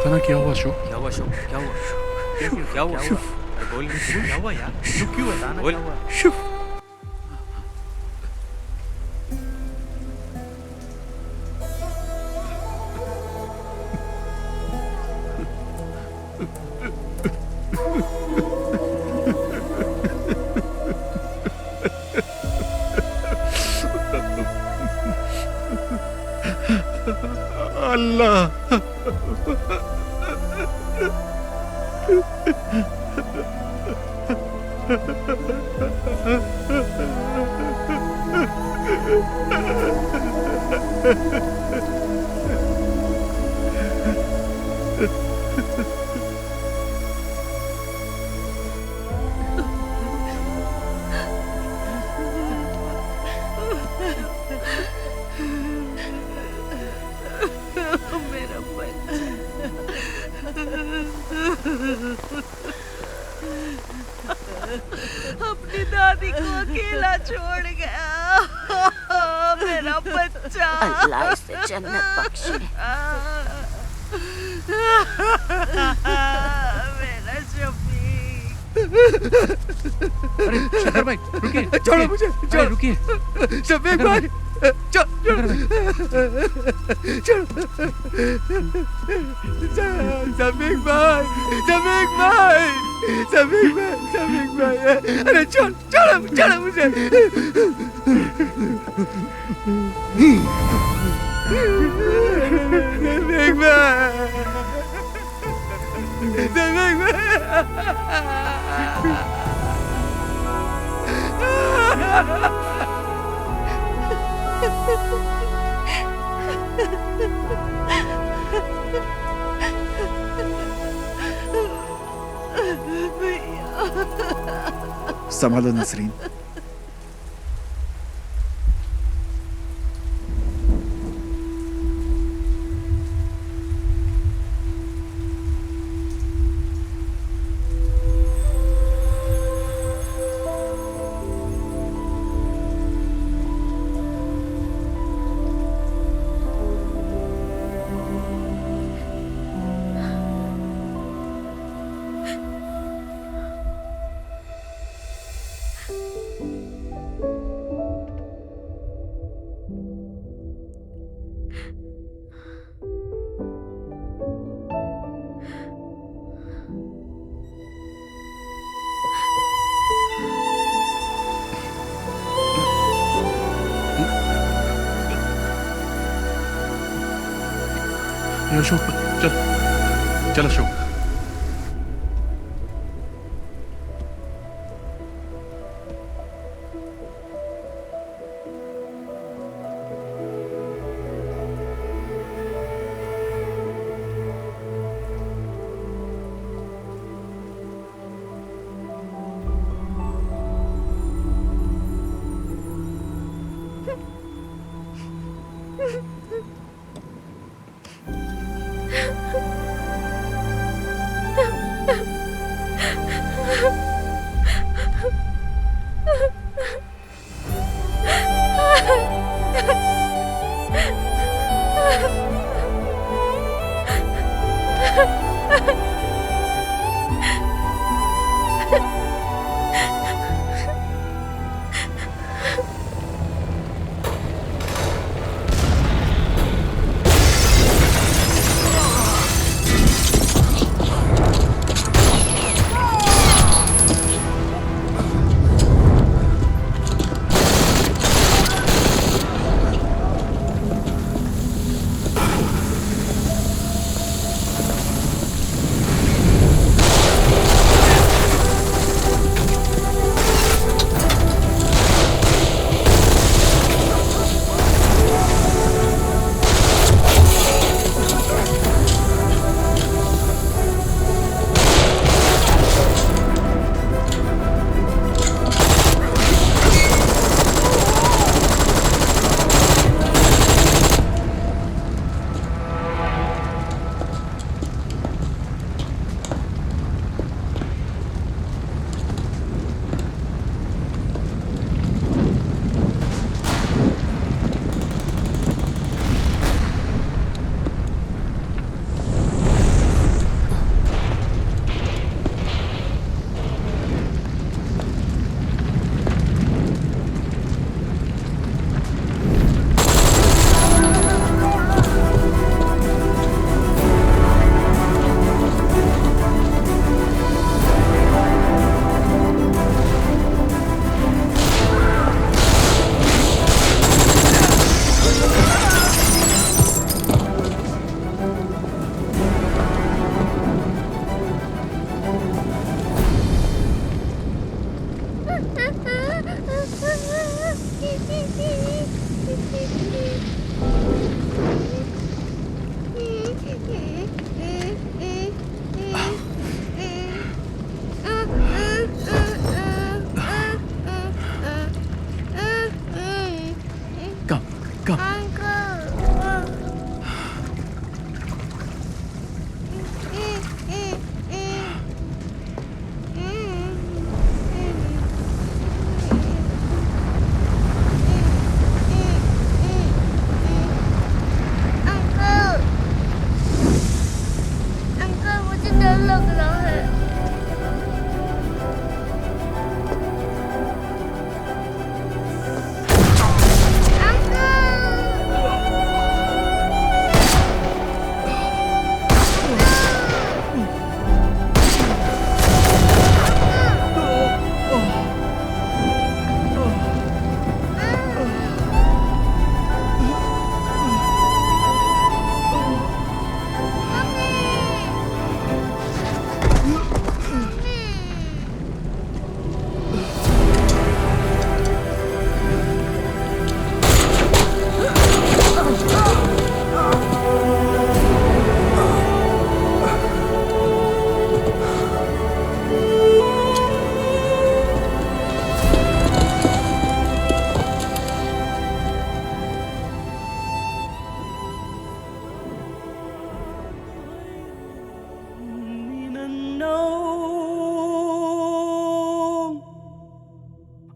बता ना क्या हुआ अशोक? क्या हुआ अशोक? क्या हुआ? क्या हुआ? अरे बोल क्या हुआ यार? क्यों बताना क्या हुआ? अल्लाह मेरा बच्चा अपनी दादी को अकेला छोड़ गया। मेरा बच्चा, अल्लाह इसे जन्नत बख्शे। मेरा शफीक। अरे शंकर भाई रुकिए, छोड़ो मुझे, अरे रुकिए शफीक भाई, शफीक भाई, शफीक भाई, शफीक भाई, शफीक भाई, अरे छोड़ो मुझे। शफीक संभालो नसरीन। अशोक चल अशोक।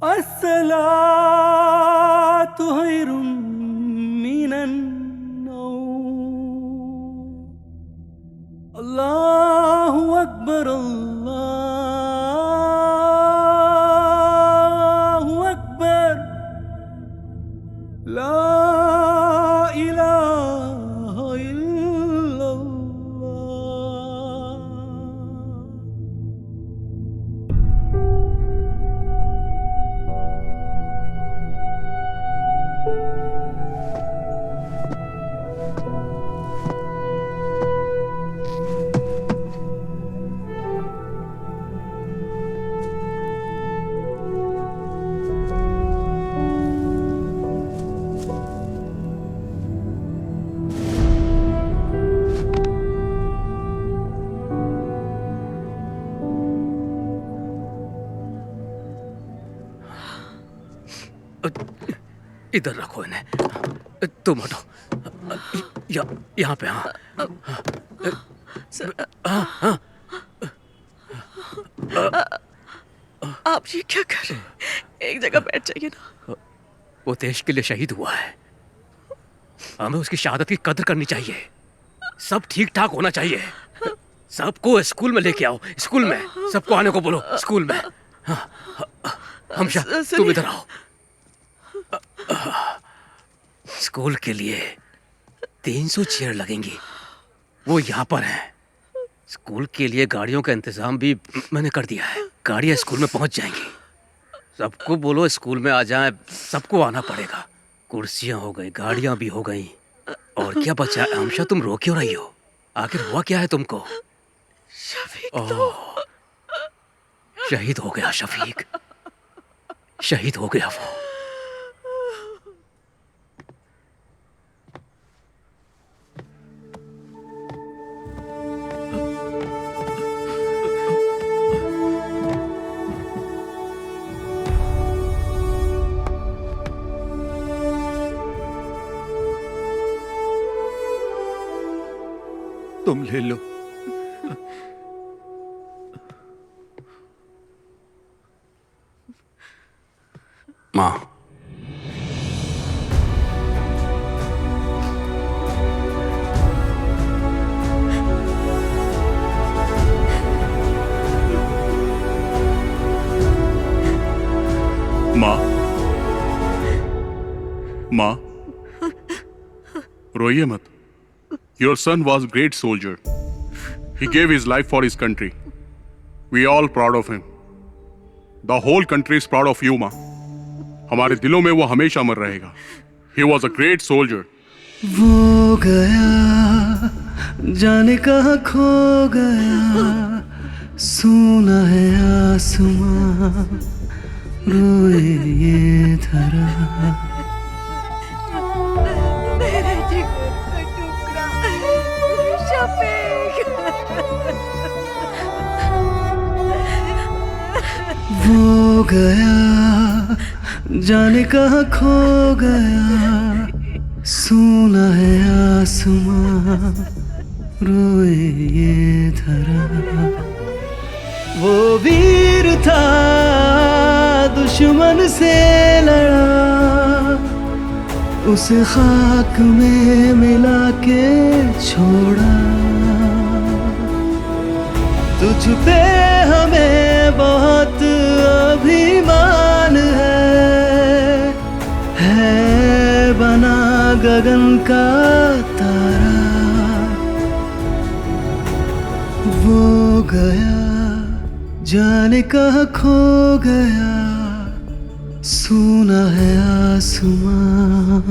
अस्सलातु खैरुम मिनन नौम। अल्लाहु अकबर अल्लाहु अकबर ला इलाहा इल्लल्लाह। इधर रखो इन्हें, तुम हटो। यहाँ पे। हाँ हाँ। आप ये क्या कर रहे हैं? एक जगह बैठ जाइए ना। वो देश के लिए शहीद हुआ है, हमें उसकी शहादत की कदर करनी चाहिए। सब ठीक ठाक होना चाहिए। सबको स्कूल में लेके आओ, स्कूल में सबको आने को बोलो, स्कूल में। हमशा तुम इधर आओ। स्कूल के लिए 300 चेयर लगेंगी, वो यहाँ पर हैं। स्कूल के लिए गाड़ियों का इंतजाम भी मैंने कर दिया है, गाड़ियाँ स्कूल में पहुँच जाएंगी। सबको बोलो स्कूल में आ जाएं, सबको आना पड़ेगा। कुर्सियाँ हो गई, गाड़ियाँ भी हो गई, और क्या बचा? हमशा तुम रो क्यों रही हो? आखिर हुआ क्या है तुमको? ओह, शहीद हो गया शफीक, शहीद हो गया वो। तुम ले लो। माँ, माँ, माँ, रोइए मत। Your son was a great soldier. He gave his life for his country. We are all proud of him. The whole country is proud of you, माँ। हमारे दिलों में वो हमेशा अमर रहेगा। He was a great soldier. वो गया जाने कहाँ खो गया, सुना है आसमां, रोए ये धरा। वो गया जाने कहाँ खो गया, सुना है आसमां, रोए ये धरा। वो वीर था दुश्मन से लड़ा, उसे खाक में मिला के छोड़ा। तुझ पे हमें बहुत अभिमान है बना गगन का तारा। वो गया जाने कहाँ खो गया, सुना है आसमां,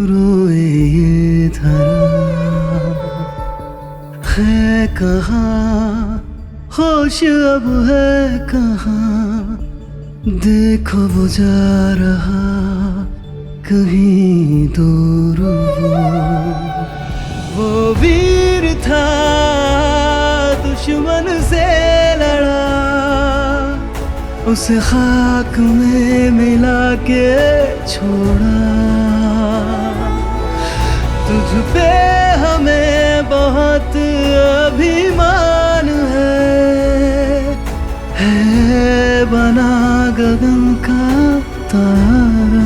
रोए ये धरा। है कहाँ होश अब है कहाँ, देखो वो जा रहा कहीं दूर। वो वीर था दुश्मन से लड़ा, उसे खाक में मिला के छोड़ा। तुझ पे हमें बहुत अभिमान है बना गगन का सितारा।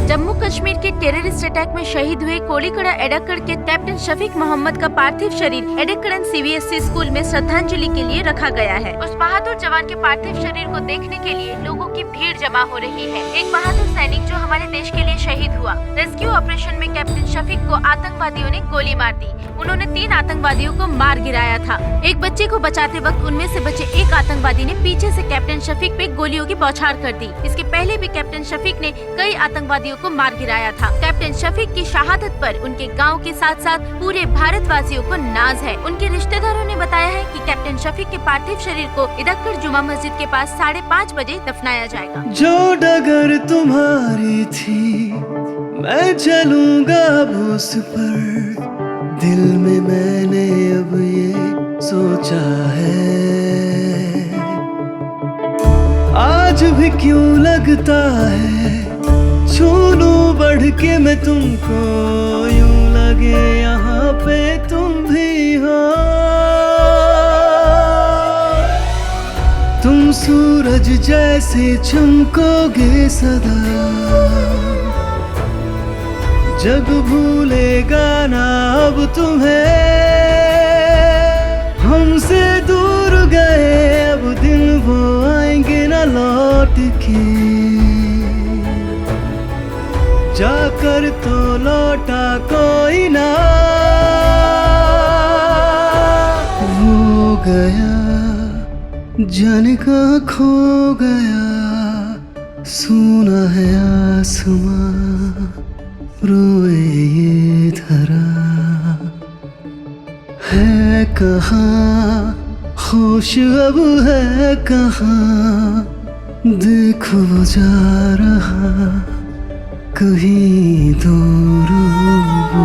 जम्मू कश्मीर के टेररिस्ट अटैक में शहीद हुए कोलीकड़ा एडक्कड़ के कैप्टन शफीक मोहम्मद का पार्थिव शरीर एडक्कड़ CBSE स्कूल में श्रद्धांजलि के लिए रखा गया है। उस बहादुर जवान के पार्थिव शरीर को देखने के लिए लोगों की भीड़ जमा हो रही है। एक बहादुर सैनिक जो हमारे देश के लिए शहीद हुआ। रेस्क्यू ऑपरेशन में कैप्टन शफीक को आतंकवादियों ने गोली मार दी। उन्होंने 3 आतंकवादियों को मार गिराया था। एक बच्चे को बचाते वक्त उनमें से बचे एक आतंकवादी ने पीछे से कैप्टन शफीक पे गोलियों की बौछार कर दी। इसके पहले भी कैप्टन शफीक ने कई आतंकवादियों को मार गिराया था। कैप्टन शफीक की शहादत पर उनके गांव के साथ साथ पूरे भारतवासियों को नाज है। उनके रिश्तेदारों ने बताया है कि कैप्टन शफीक के पार्थिव शरीर को इदक्कड़ जुमा मस्जिद के पास 5:30 बजे दफनाया जाएगा। जो डगर तुम्हारी थी मैं चलूंगा अब उस पर, दिल में मैंने अब ये सोचा है। आज भी क्यों लगता है छू लूं बढ़ के मैं तुमको, यूं लगे यहाँ पे तुम भी हो। तुम सूरज जैसे चमकोगे सदा, जग भूलेगा ना अब तुम्हें। हमसे दूर गए अब दिन वो आएंगे ना लौट के, जाकर तो लौटा कोई ना। वो गया जाने कहाँ खो गया, सुना है आसमां रोए ये धरा। है कहाँ होश अब है कहाँ, देखो वो जा रहा कहीं दूर वो।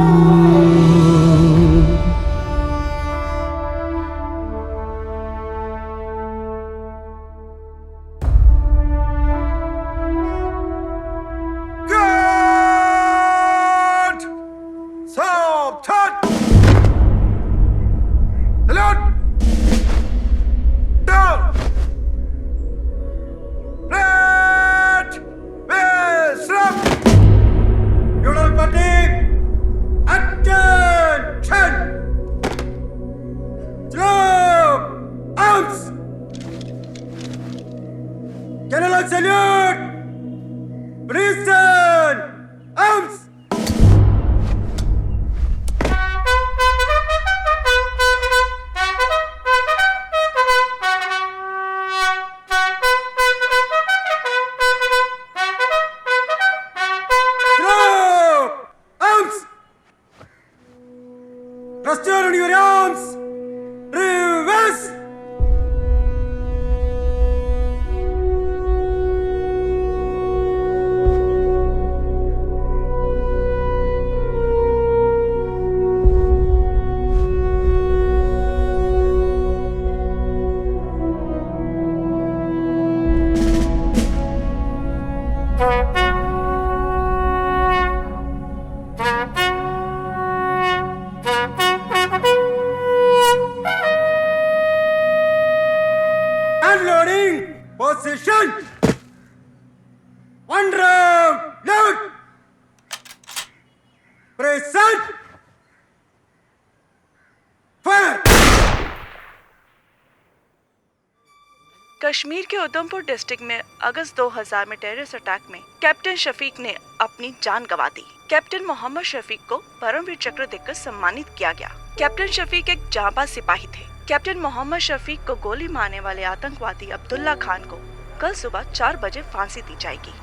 कश्मीर के उधमपुर डिस्ट्रिक्ट में अगस्त 2000 में टेररिस्ट अटैक में कैप्टन शफीक ने अपनी जान गंवा दी। कैप्टन मोहम्मद शफीक को परमवीर चक्र देकर सम्मानित किया गया। कैप्टन शफीक एक जांबाज सिपाही थे। कैप्टन मोहम्मद शफीक को गोली मारने वाले आतंकवादी अब्दुल्ला खान को कल सुबह 4 बजे फांसी दी जाएगी।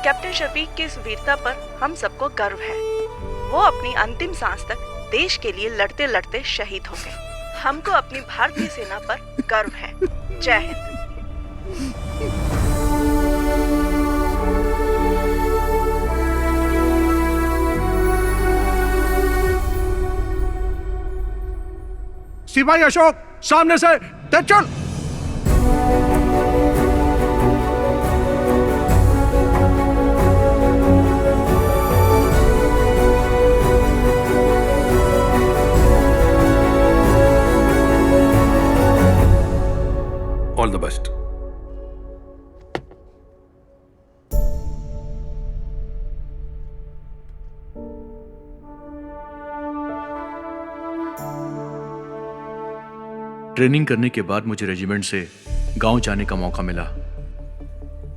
कैप्टन शफीक की इस वीरता पर हम सबको गर्व है। वो अपनी अंतिम सांस तक देश के लिए लड़ते लड़ते शहीद हो गए। हमको अपनी भारतीय सेना पर गर्व है। जय हिंद। सिपाही अशोक सामने से तेज चल। All the best. ट्रेनिंग करने के बाद मुझे रेजिमेंट से गांव जाने का मौका मिला।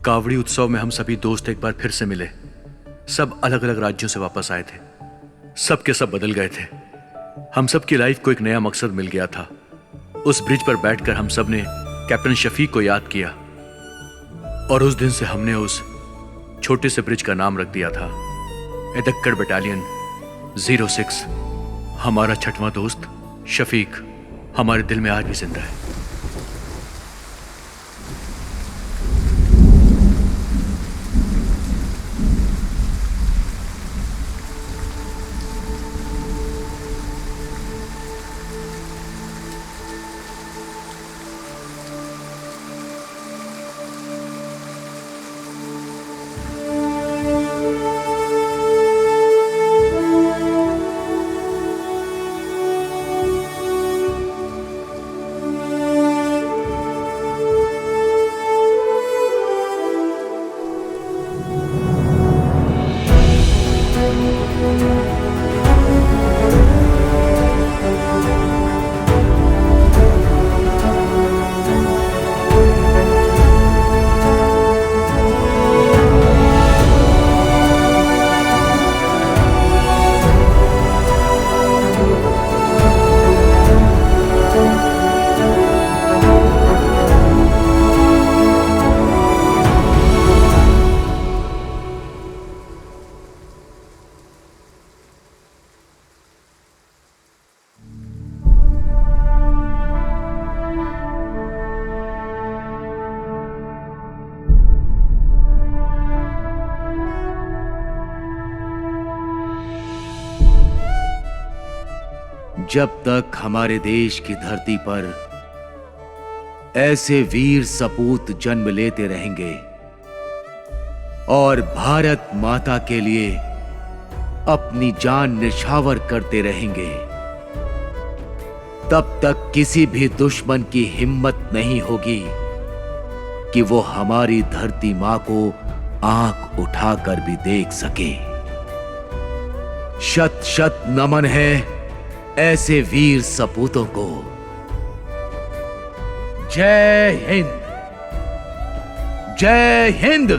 कावड़ी उत्सव में हम सभी दोस्त एक बार फिर से मिले। सब अलग अलग राज्यों से वापस आए थे। सब के सब बदल गए थे। हम सब की लाइफ को एक नया मकसद मिल गया था। उस ब्रिज पर बैठकर हम सब ने कैप्टन शफीक को याद किया और उस दिन से हमने उस छोटे से ब्रिज का नाम रख दिया था एडक्कड़ बटालियन 06। हमारा छठवां दोस्त शफीक हमारे दिल में आज भी जिंदा है। जब तक हमारे देश की धरती पर ऐसे वीर सपूत जन्म लेते रहेंगे और भारत माता के लिए अपनी जान निछावर करते रहेंगे, तब तक किसी भी दुश्मन की हिम्मत नहीं होगी कि वो हमारी धरती मां को आंख उठाकर भी देख सके। शत शत नमन है ऐसे वीर सपूतों को। जय हिंद, जय हिंद।